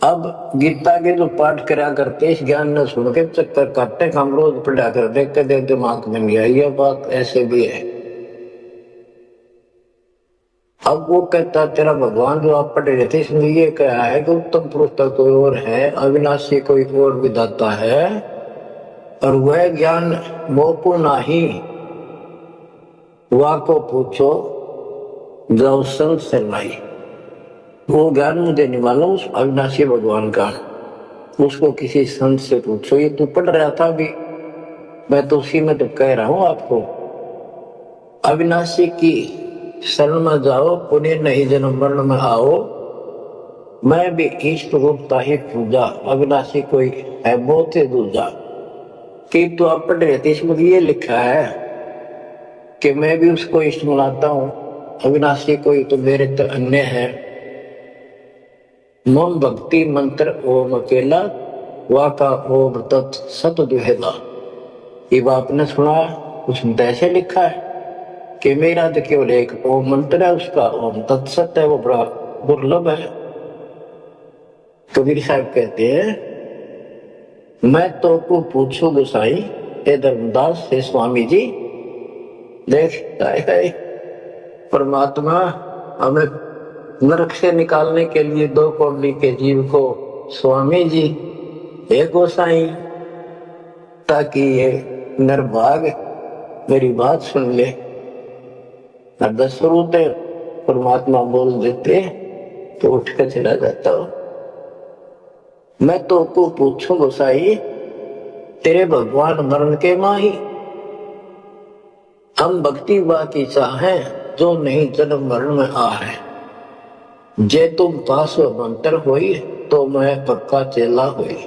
अब गीता के जो पाठ करा करते, इस ज्ञान न सुन के चक्कर काटते, हम रोज पढ़ा कर देख के दिमाग में गया। यह बात ऐसे भी है। अब वो कहता तेरा भगवान जो आप पढ़ रहे थे, इसमें ये कहा है कि उत्तम पुरुष तक कोई और है, अविनाशी कोई और विधाता है, और वह ज्ञान मोको नाही। वा को पूछो जाओ संत से नहीं। वो ज्ञान मुझे नहीं मालूम उस अविनाशी भगवान का, उसको किसी संत से पूछो। ये तू पढ़ रहा था अभी, मैं तो उसी में तो कह रहा हूं आपको। अविनाशी की शरण में जाओ, पुण्य नहीं जन्म मरण में आओ। मैं भी इष्ट रूपता ही पूजा, अविनाशी कोई है बहुत ही दूजा। कि तो आप पढ़ रहे थे, इसमें ये लिखा है कि मैं भी उसको इष्ट मनाता हूं। अविनाशी कोई तो मेरे तो अन्य है। मम भक्ति मंत्र ओम अकेला, वाका ओम तत् सत दुहेला। ये आपने सुना, उसमें ऐसे लिखा है कि मेरा तो केवल एक ओम मंत्र है, उसका ओम तत्सत है, वो बड़ा दुर्लभ है। कबीर साहब कहते हैं, मैं तो को पूछू गोसाई, हे धर्मदास हे स्वामी जी। देख परमात्मा हमें नरक से निकालने के लिए दो कौड़ी के जीव को स्वामी जी हे गोसाई, ताकि ये निर्भाग मेरी बात सुन ले। दसरूते परमात्मा बोल देते तो उठ कर चला जाता हो। मैं तो को पूछूं गोसाई, तेरे भगवान मरण के माही। हम भक्ति बाकी चाहे, जो नहीं जन्म मरण में आ है। जे तुम पास मंत्र होई, तो मैं पक्का चेला हुई।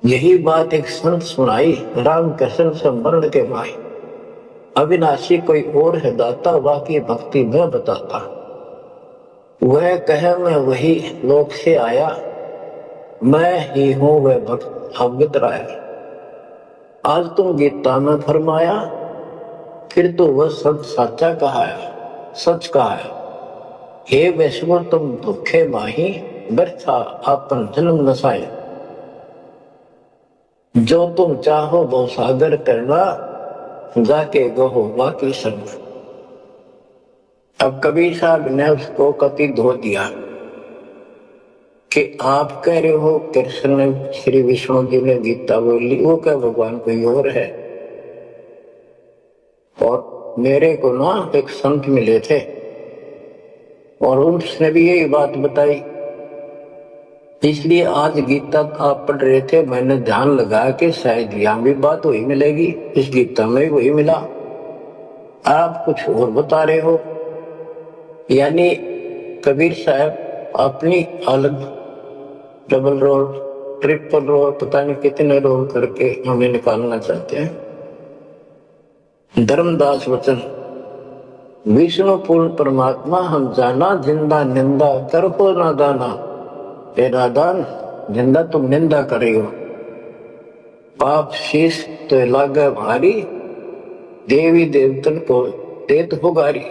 यही बात एक संत सुनाई, राम कृष्ण से मरण के माही। अविनाशी कोई और है दाता, बाकी भक्ति में बताता। वह कहे मैं वही लोक से आया, मैं ही हूं वह भक्त अवगत राया। आज तुम गीता में फरमाया, फिर तो वह सब साचा कहा है, सच कहा है। हे वैष्णव तुम दुखे माही, व्यर्था आपन जन्म नसाए। जो तुम चाहो वो सागर करना, जाके गहो बाकी संग। अब कबीर साहब ने उसको कति धो दिया कि आप कह रहे हो कृष्ण ने, श्री विष्णु जी ने गीता बोली, वो क्या भगवान कोई और है। और मेरे को ना एक संत मिले थे, और उसने भी यही बात बताई। इसलिए आज गीता आप पढ़ रहे थे, मैंने ध्यान लगाया कि शायद यहां भी बात वही मिलेगी, इस गीता में वही मिला। आप कुछ और बता रहे हो। यानी कबीर साहब अपनी अलग डबल रोल, ट्रिपल रोल, पता नहीं कितने रोल करके हमें निकालना चाहते हैं। धर्मदास वचन, विष्णु पूर्ण परमात्मा हम जाना, जिंदा निंदा कर हो ना दाना। हे नादान, जिंदा तुम निंदा करे हो, पाप शीश तो लागे भारी, देवी देवतन को देत हो गारी।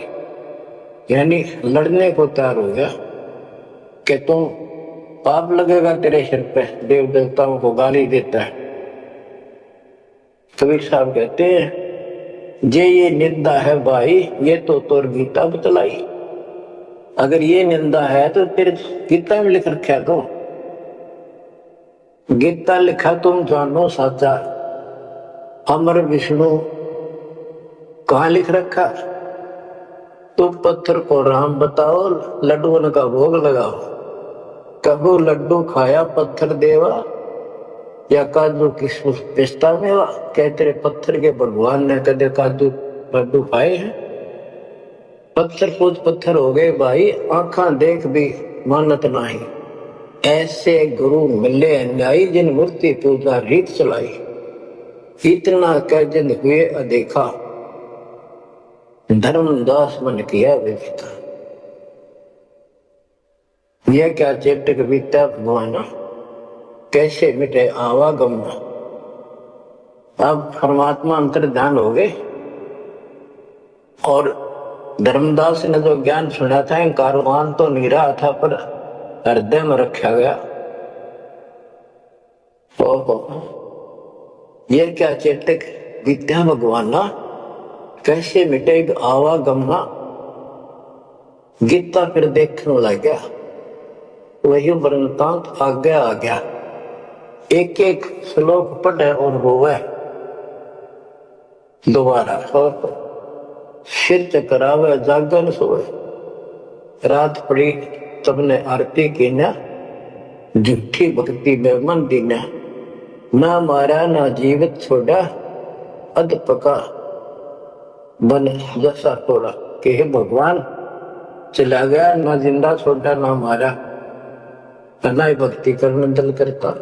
यानी लड़ने को तैयार हो गया कि तुम पाप लगेगा तेरे सिर पे, देव देवताओं को गाली देता है। कबीर साहब कहते हैं जे ये निंदा है भाई, ये तो तोर गीता बतलाई। अगर ये निंदा है तो तेरे गीता में लिख रखा तो गीता लिखा तुम जानो साचा, अमर विष्णु कहाँ लिख रखा? तुम पत्थर को राम बताओ, लड्डू का भोग लगाओ। कबू लड्डू खाया पत्थर देवा, या काजू किशमिश पिस्ता मेवा? क्या तेरे पत्थर के भगवान ने कदे काजू लड्डू खाए हैं? पत्थर पूज पत्थर हो गए भाई, आंखा देख भी मानत नहीं। ऐसे गुरु मिले अन्यायी, जिन मूर्ति पूजा रीत चलाई। इतना कह जिन हुए अदेखा, धर्मदास मन किया विवेका। यह क्या चेतक बीता भगवान, कैसे मिटे आवागम। अब परमात्मा अंतर ध्यान हो गए और धर्मदास ने जो ज्ञान सुना था, कारवान तो नहीं रहा था पर हृदय में रखा गया। यह क्या चेतक विद्या भगवाना, कैसे मिटे आवागमना। गीता फिर देखने लग गया, वही वृंतांत आज्ञा आ गया। एक एक श्लोक पढ़े और रोवे दोबारा, और सिर चकरावे जागन सोए। रात पड़ी तब ने आरती की न, झूठी भक्ति में मन दीना। ना मारा ना जीवित छोड़ा, अध पका बन जैसा थोड़ा। कि हे भगवान चला गया, ना जिंदा छोड़ा ना मारा, ना ही भक्ति करने दल करता।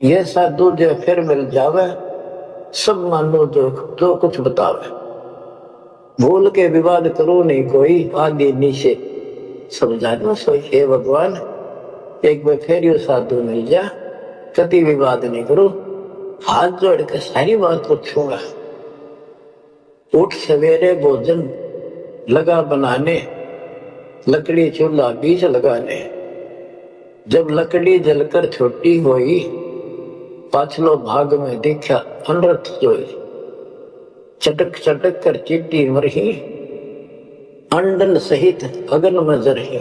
यह साधु जो फिर मिल जावे, सब मानो जो कुछ बतावे। भूल के विवाद करो नहीं कोई, आगे नीचे समझा दो सोई। हे भगवान एक बार फिर यो साधु मिल जा, कति विवाद नहीं करो, हाथ जोड़ के सारी बात पूछूंगा। उठ सवेरे भोजन लगा बनाने, लकड़ी चूल्हा बीच लगाने। जब लकड़ी जलकर छोटी हुई, पाछलो भाग में देखा अनर्थ जोई। चटक चटक कर चीटी मरही, अंडन सहित अगन में जरही।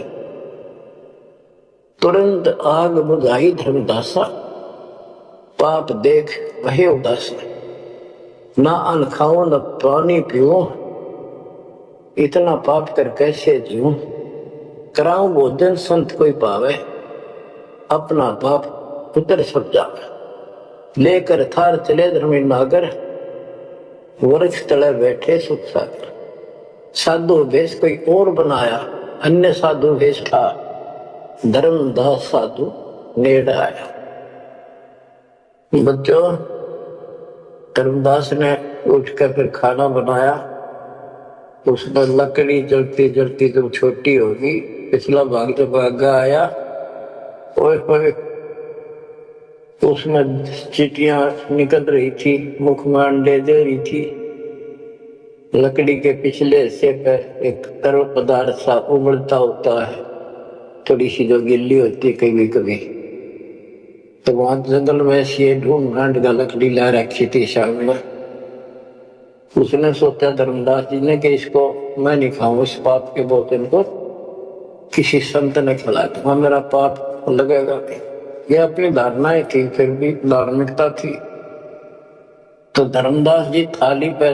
तुरंत आग बुझाई धर्मदासा, पाप देख वहे उदासा। ना अन्न खाऊं न पानी पीऊं, इतना पाप कर कैसे जीऊं। कराऊं भोजन संत कोई पावे, अपना पाप उतर सब जावे। लेकर थार चले धर्मी नागर, वृक्ष तले बैठे सुख सागर। साधु वेश कोई और बनाया, अन्य साधु वेश था। धर्मदास साधु नेड़ आया। बच्चों, धर्मदास ने उठकर फिर खाना बनाया। उसमें लकड़ी जलती जलती जब छोटी होगी, पिछला भाग जब आगा आया, ओए उसमें चीटियां निकल रही थी, मुख में अंडे दे रही थी। लकड़ी के पिछले हिस्से पर एक तरल पदार्थ सा उबलता होता है, थोड़ी सी जो गिल्ली होती कभी कभी। तो वहां जंगल में से ढूंढ का लकड़ी ला रखी थी सामने। उसने सोचा धर्मदास जी ने कि इसको मैं नहीं खाऊं, इस पाप के भोजन को किसी संत ने खिला दूंगा, मेरा पाप लगेगा। यह अपनी धारणाएं थी, फिर भी धार्मिकता थी। तो धर्मदास जी थाली पे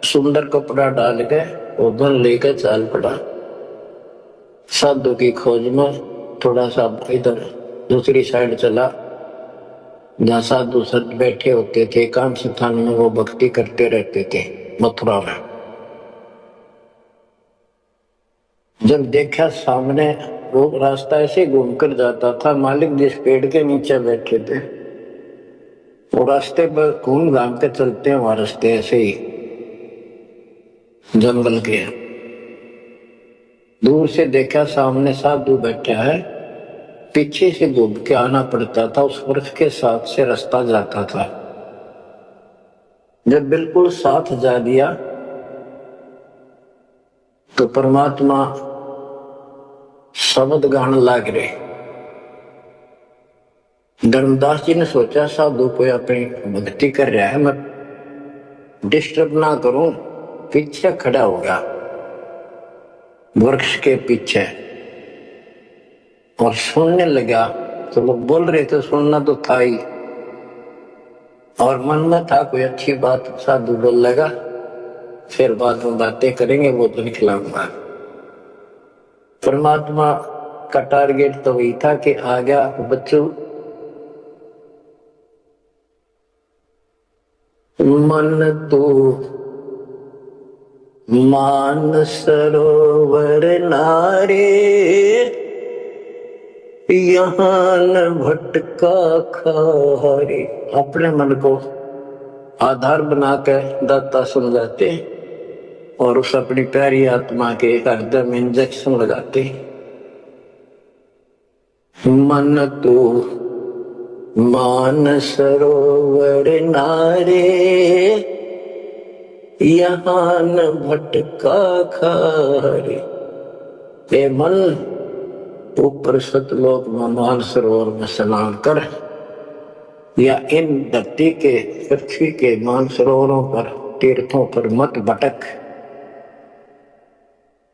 सुंदर कपड़ा डाल के भोजन लेकर चाल पड़ा। साधु की खोज में थोड़ा सा इधर दूसरी साइड चला, जहाँ साधु संत बैठे होते थे। एकांत स्थान में वो भक्ति करते रहते थे मथुरा में। जब देखा सामने वो रास्ता ऐसे घूमकर जाता था, मालिक जिस पेड़ के नीचे बैठे थे वो रास्ते पर घूम घाम के चलते हैं, वहां रास्ते ऐसे ही जंगल के। दूर से देखा सामने साधु बैठा है, पीछे से घूम के आना पड़ता था। उस वृक्ष के साथ से रास्ता जाता था। जब बिल्कुल साथ जा दिया तो परमात्मा शब्द गान लाग रहे। धर्मदास जी ने सोचा साधु कोई अपनी भक्ति कर रहा है, मैं डिस्टर्ब ना करूं, पीछे खड़ा होगा वृक्ष के पीछे और सुनने लगा। तो लोग बोल रहे थे, सुनना तो था ही, और मन में था कोई अच्छी बात साधु बोल लगा, फिर बाद में बातें करेंगे, वो तो निकलाऊंगा। परमात्मा का टारगेट तो वही था कि आ गया बच्चों, मन तू मान सरोवर नारे, यहाँ न भटका खारे। अपने मन को आधार बना कर दाता समझाते और उस अपनी प्यारी आत्मा के हृदय में इंजेक्शन लगाते। मन तो मान सरोवर नारे, यहाँ न भटका खारे। ए मन, ऊपर सतलोक में मान सरोवर में स्नान कर, या इन धरती के पृथ्वी के मान सरोवरों पर तीर्थों पर मत भटक।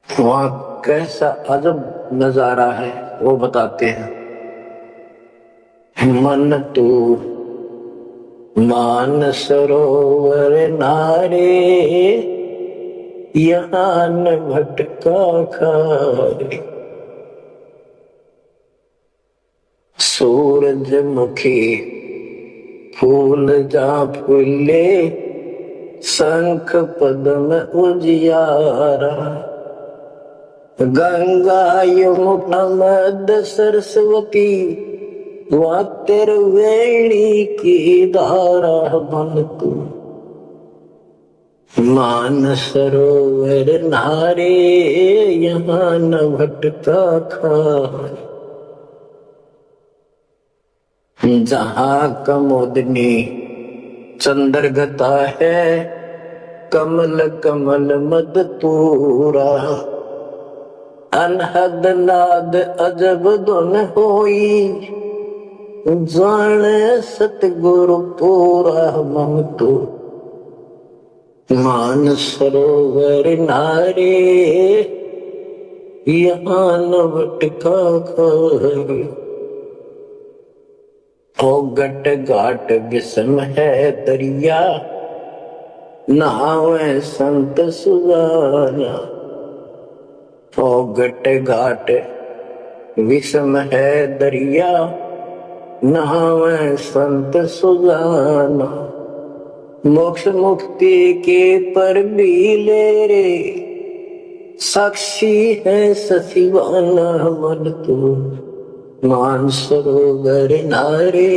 वहां कैसा अजब नजारा है वो बताते हैं। मन तू मान सरोवर नारे, यहाँ न भटका खारे। सूरजमुखी फूल जा फूले, शंख पद्म उजियारा। गंगा यमुना मद सरस्वती, वातिर वेणी की धारा। मन तू मान सरोवर नारे, यहाँ न भटका खारे। जहाँ कमोदनी चंद्रगता है, कमल कमल मद तूरा। अनहद नाद अजब धुन होई, जाने सतगुरु पूरा। मन तू मान सरोवर नारे, यहाँ न भटका खारे। ओ गट घाट विषम है दरिया, नहावे संत सुजाना। ओ गट घाट विषम है दरिया, नहावे संत सुजाना। मोक्ष मुक्ति के पर भी ले रे, साक्षी है सचिवाना। मन तू मान सरोवर नारे,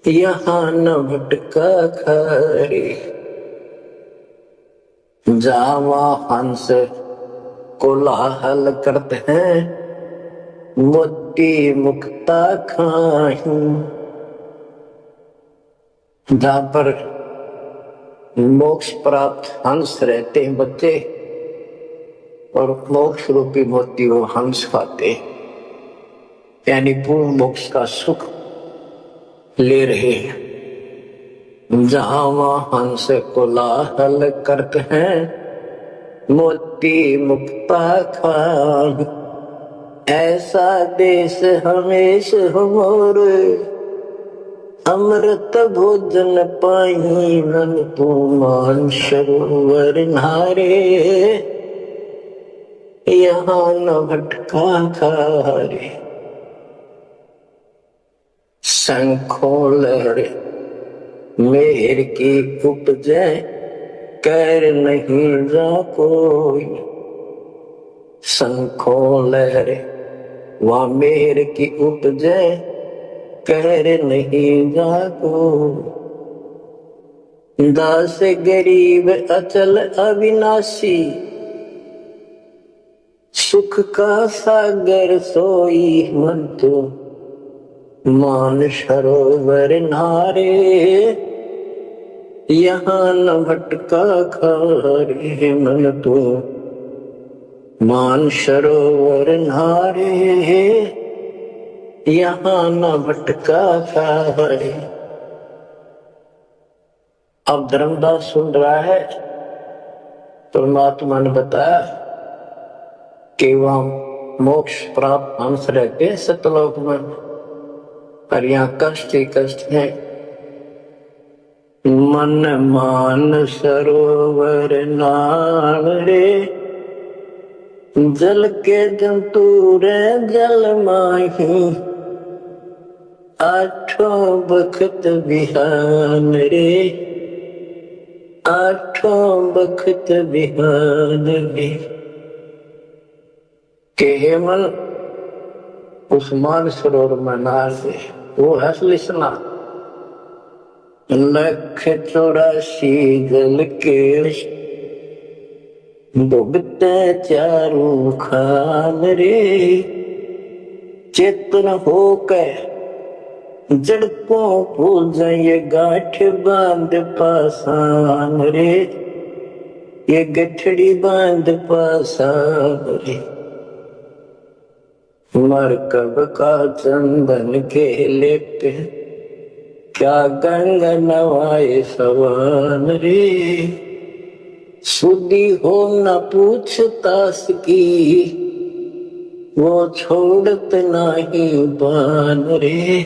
यहाँ न भटका खारे। जावा हंस कोलाहल करते हैं, मोती मुक्ता खाही। जहाँ पर मोक्ष प्राप्त हंस रहते हैं बच्चे, और मोक्ष रूपी मोती वो हंस खाते, यानी पूर्ण मोक्ष का सुख ले रहे हैं। जहाँ वहाँ हंस कोलाहल करते हैं, मोती मुक्ता खान। ऐसा देश हमेश हमोरे, अमृत भोजन पाई। मन तू मान सरोवर नारे, यहाँ न भटका खारे। शंखों लहरे मेहर की उपजे, कर नहीं जा कोई। शंखों लहरे वहाँ मेहर की उपजे, कर नहीं जा कोई। दास गरीब अचल अविनाशी, सुख का सागर सोई। मन तू मान सरोवर नारे, यहाँ न भटका खारे मन तो मान सरोवर नारे, यहाँ न भटका खारे। अब धर्मदास सुन रहा है, परमात्मा ने बताया कि वहां मोक्ष प्राप्त हंस रहते सतलोक में, पर यहाँ कष्ट ही कष्ट है। मन मान सरोवर नाल रे, जल के जंतु रे जल माही, आठों बखत बिहान रे, आठों बखत बिहान रे। के मन उस मान सरोवर में नाल रे, वो हंस लिसना। लख 84 जल के भुगते चारों खान रे, चेतन होकर जड़कों पूजा ये गांठ बांध पासान रे, ये गठड़ी बांध पासान रे। मरकब का चंदन के लेते, क्या गंग नवाए सवान रे, सुधी हो न पूछतास की, वो छोड़त नहीं बान रे,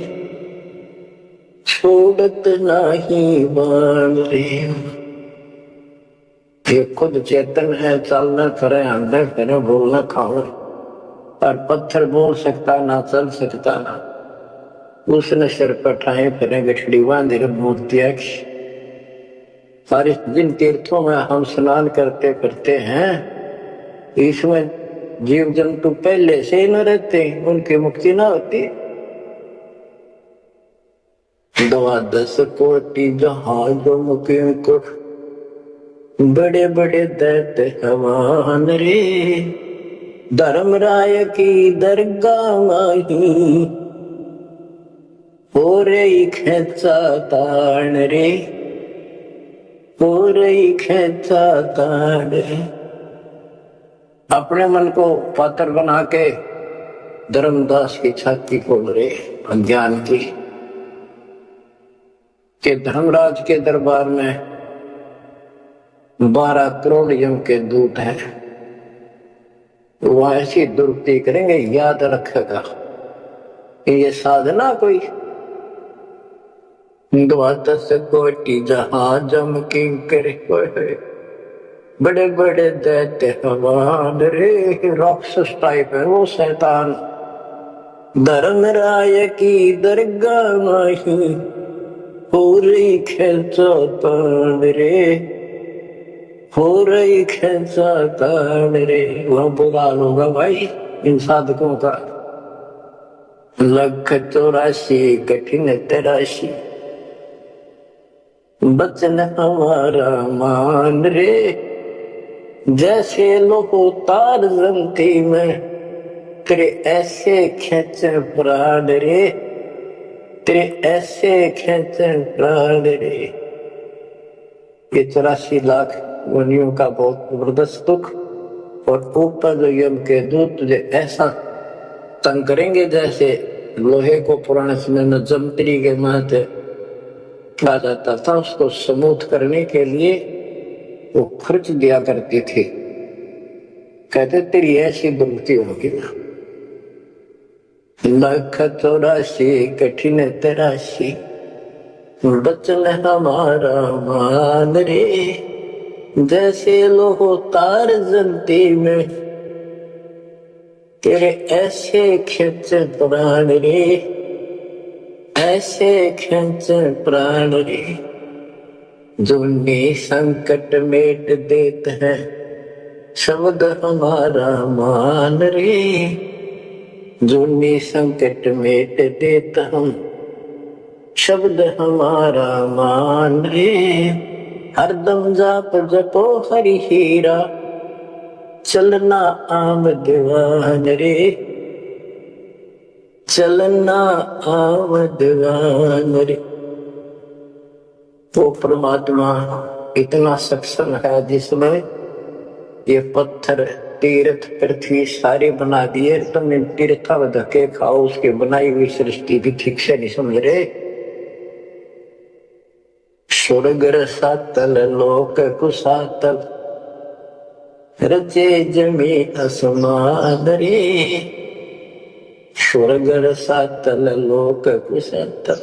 छोड़त नहीं बान रे। ये खुद चेतन है, चलना करे, अंदर करे, बोलना खाओ, और पत्थर बोल सकता ना, चल सकता ना। उसने सिर पर ठाए फिर गठड़ी बांधे मूर्तियां की। सारे जिन तीर्थों में हम स्नान करते करते हैं, इसमें जीव जंतु पहले से न रहते, उनकी मुक्ति ना होती। 12 कोटि जहाजों मुकिम को, बड़े बड़े दैत्य हवान रे, धर्मराय की दरगाह माही, पूरे खेचा ताण रे, पूरे खेचा ताण रे। अपने मन को पात्र बना के धर्मदास की छाती खोल रहे अज्ञान की, कि धर्मराज के दरबार में 12 करोड़ यम के दूत हैं, वो ऐसी दुर्गति करेंगे, याद रखेगा ये साधना कोई। 12 कोटि जहाज की करे, बड़े बड़े दैत्य हवान रे, राक्षस टाइप है वो शैतान। धर्मराय की दरगाह माही, पूरी खेचा ताण रे, पूरी खेचा ताण रे। वह बुरा होगा भाई इन साधकों का। 184 कठिन 83 बचन हमारा मान रे, जैसे लोहो तार जंती में, तेरे ऐसे खेचे प्राण रे, तेरे ऐसे खेचे प्राण रे। ये 84 लाख वनियों का बहुत जबरदस्त दुख, और ऊपर जो यम के दूत तुझे ऐसा तंग करेंगे जैसे लोहे को पुराने समय में जंतरी के माथे कहा जाता था, उसको स्मूथ करने के लिए वो खर्च दिया करती थी। कहते तेरी ऐसी दुर्गति होगी ना। 184 कठिन 83 बचन हमारा मान रे, जैसे लोहो तार जलती में, तेरे ऐसे खेचे प्राण रे, ऐसे खेचे प्राण रे। जो संकट मेट देते हैं, शब्द हमारा मान रे, जो संकट मेट देता हम, शब्द हमारा मान रे। हरदम जाप जपो हरि हीरा, चलना आम दीवान रे, चलना आम दीवान रे। वो परमात्मा इतना सक्षम है जिसमें ये पत्थर तीर्थ पृथ्वी सारे बना दिए। तुम इन तीर्था में धक्के खाओ, उसकी बनाई हुई सृष्टि भी ठीक से नहीं समझ रहे। स्वर्ग रसातल लोक कुसातल रचे जमी आसमान रे। स्वर्ग रसातल लोक कुसातल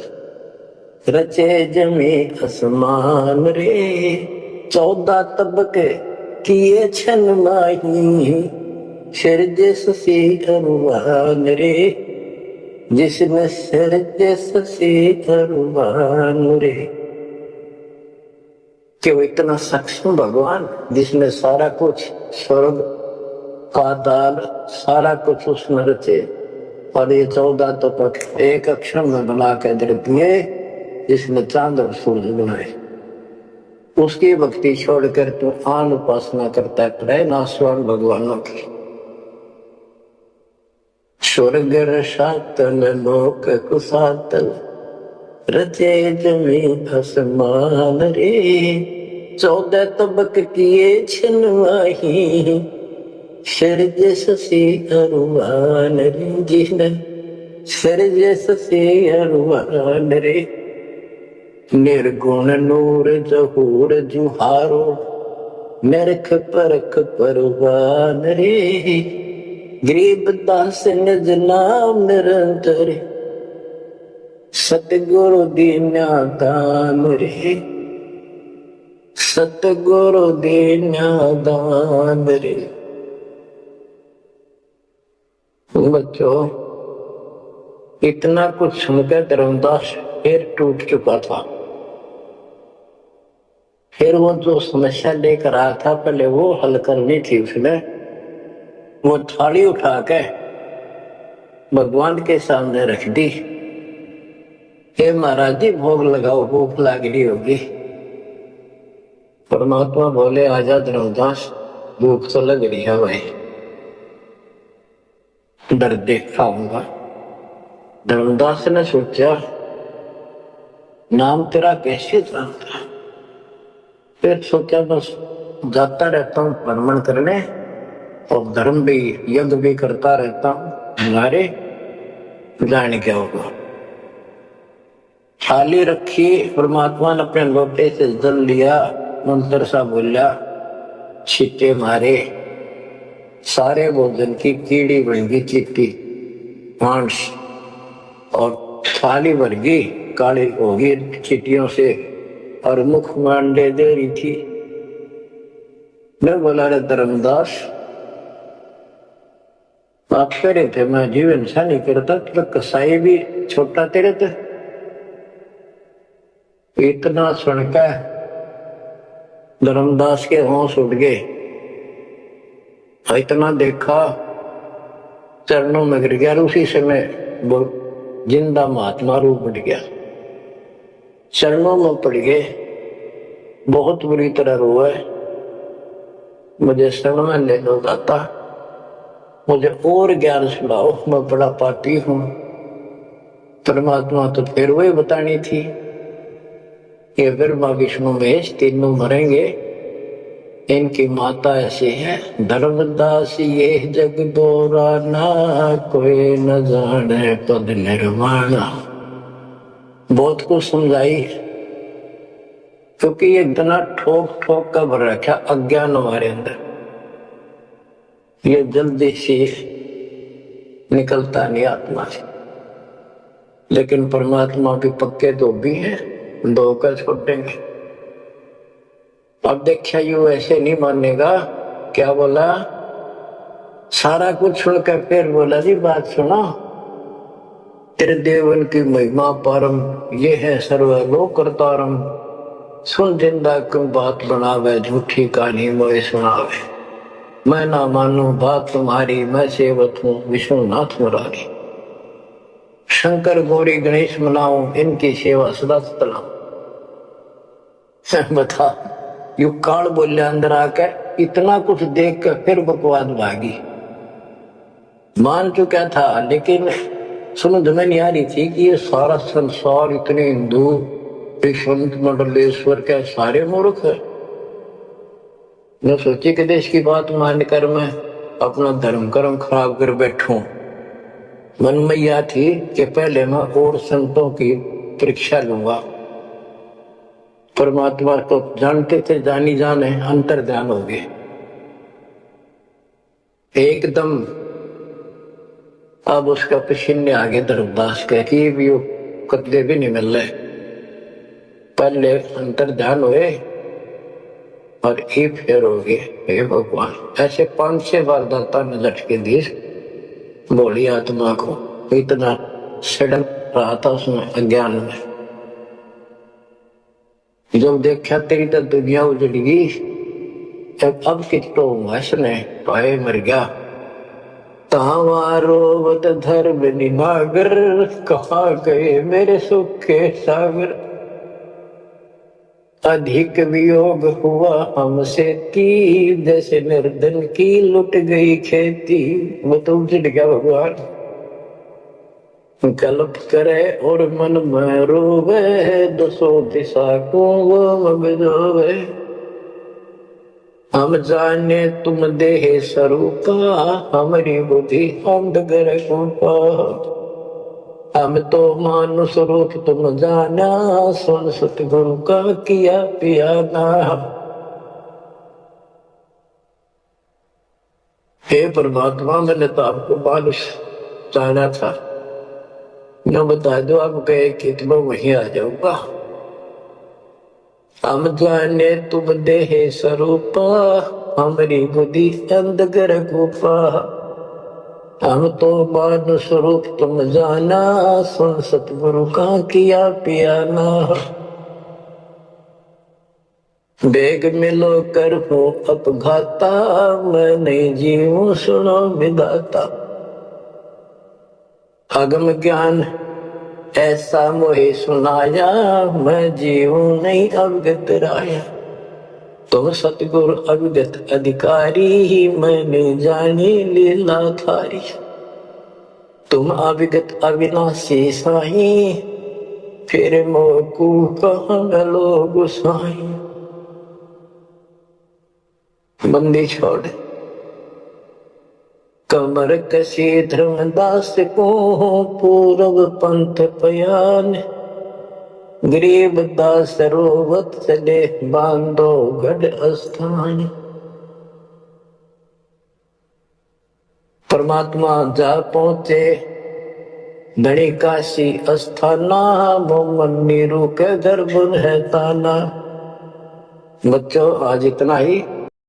रचे जमी आसमान रे। 14 तबके किए छन माही सिर जैसी अरुवान रे। जिसने सिर जैसी अरुवान रे। क्यों इतना सक्षम भगवान जिसने सारा कुछ स्वर्ग पाताल सारा कुछ उसने रचे। और ये 14 तपक एक अक्षर में बना के दे दिए। जिसने चांद और सूरज बनाए, उसकी भक्ति छोड़कर तू आन उपासना करता है नासवान भगवानों की। स्वर्ग रसातल लोक कुसातल रचे जमी आसमान रे। 14 तबक किए छनवाही सिर जैसी अरुवान रे। जिसने सिर जैसी अरुवान रे। निर्गुण नूर जहूर जुहारो नरख परख परवान रे। गरीब दास निज नाम निरंतर सतगुरु दीना दान रे। सतगुरु दीना दान रे। बच्चों इतना कुछ सुनकर धर्मदास फिर टूट चुका था। फिर वो जो समस्या लेकर आया था पहले वो हल करनी थी उसने। वो थाली उठा के भगवान के सामने रख दी। हे महाराज जी भोग लगाओ, भूख लग रही होगी। परमात्मा बोले आजा धर्मदास, भूख तो लग रही है भाई, डर देख खाऊंगा। धर्मदास ने सोचा नाम तेरा कैसे जानता। फिर सोचा बस जाता रहता हूँ भ्रमण करने और धर्म भी यज्ञ भी करता रहता हूँ, हमारे जाने क्या होगा। थाली रखी, परमात्मा ने अपने लोटे से जल लिया, मंत्र सा बोला, छींटे मारे, सारे भोजन की कीड़ी बन गई चिट्टी मांस और थाली भर गई काली होगी चीटियों से और मुख मांडे दे रही थी। मैं बोला रे धर्मदास आप कह रहे थे मैं जीवन सा नहीं करता, तो कसाई भी छोटा तेरे थे। इतना सुनकर धर्मदास के होश उठ गए। इतना देखा चरणों में गिर गया। उसी समय वो जिंदा महात्मा रूप उठ गया, चरणों में पड़ गए, बहुत बुरी तरह रोए। मुझे शरण में ले लो दाता, मुझे और ज्ञान सुनाओ, मैं बड़ा पापी हूं। परमात्मा तो फिर वही बतानी थी, ये ब्रह्मा विष्णु महेश तीनों मरेंगे, इनकी माता ऐसी है। धर्मदास ये जग दोरा ना कोई न जाने पद निर्वाणा। बहुत कुछ समझाई क्योंकि ये इतना ठोक ठोक का भर रखा अज्ञान हमारे अंदर, ये जल्दी से निकलता नहीं आत्मा से। लेकिन परमात्मा भी पक्के धोबी हैं, धोकर छोड़ेंगे। अब देखिए यू ऐसे नहीं मानेगा। क्या बोला, सारा कुछ सुनकर फिर बोला जी बात सुनो, तेरे देवन की महिमा परम, ये है सर्वलोक करतारम। सुन जिंदा क्यों बात बनावे, झूठी कहानी मोए सुनावे। मैं ना मानू बात तुम्हारी, मैं सेवक हूँ विष्णुनाथ मुरारी। शंकर गौरी गणेश मनाऊं, इनकी सेवा सदा चलाऊं। बता यू काल बोले अंदर आकर, इतना कुछ देख कर फिर बकवाद भागी। मान चुका था लेकिन समझ में नहीं आ रही थी कि ये सारा संसार इतने हिंदू संत मंडलेश्वर क्या सारे मूर्ख है? न सोची कि देश की बात मानकर मैं अपना धर्म कर्म खराब कर बैठूं। मन में यह थी कि पहले मैं और संतों की परीक्षा लूंगा। परमात्मा तो जानते थे, जानी जाने अंतर ध्यान हो गए एकदम। अब उसका पसीने आगे धर्मदास कह कि भी वो कदे भी नहीं मिल रहे। पहले अंतर ध्यान हुए और ये फेर हो गए। हे भगवान, ऐसे 5-6 बार दाता ने झटके दिए बोली आत्मा को। इतना सड़न रहा था उसमें अज्ञान में। जब देखा तेरी तो दुनिया उजड़ गई, अब कितो हंसने पाए मर गया। तावारोवत धर्म निनागर, कहाँ गए मेरे सुख के सागर। अधिक वियोग हुआ हमसे की, जैसे निर्धन की लुट गई खेती। वो तो उजड़ गया भगवान। कल्प करे और मन में रोवे, दसों दिशा को वो मगजोवे। हम जाने तुम देह स्वरूपा, हमारी बुद्धि अंधगर रूपा। हम तो मानुष रूप तुम जाना, सुन सतगुरु का किया पियाना। हे परमात्मा, मैंने तो आपको मानुष जाना था, न बता दो आप गए कि मैं वहीं आ जाऊंगा। हम जाने तुम देह स्वरूपा, हमारी बुद्धि अंधगर रूपा। हम तो मानुष रूप तुम जाना, सुन सतगुरु का किया पियाना। बेग मिलो कर हो अपघाता, मैं नहीं जीऊं सुनो विधाता। अगम ज्ञान ऐसा मोहे सुनाया, मैं जीऊं नहीं अवगत राया। तुम सतगुरु अवगत अधिकारी, मैंने जानी लीला थारी। तुम अविगत अविनाशी साईं, फिर मोकू कहाँ गलो गुसाई। बंदी छोड़ कमर कसी धर्मदास को, पूर्व पंथ पयान। गरीब दास रोवत चले, बांधो गढ़ स्थान। परमात्मा जा पहुंचे धनी काशी अस्थाना, मोमन नीरू के गर्भ है ताना। बच्चों आज इतना ही।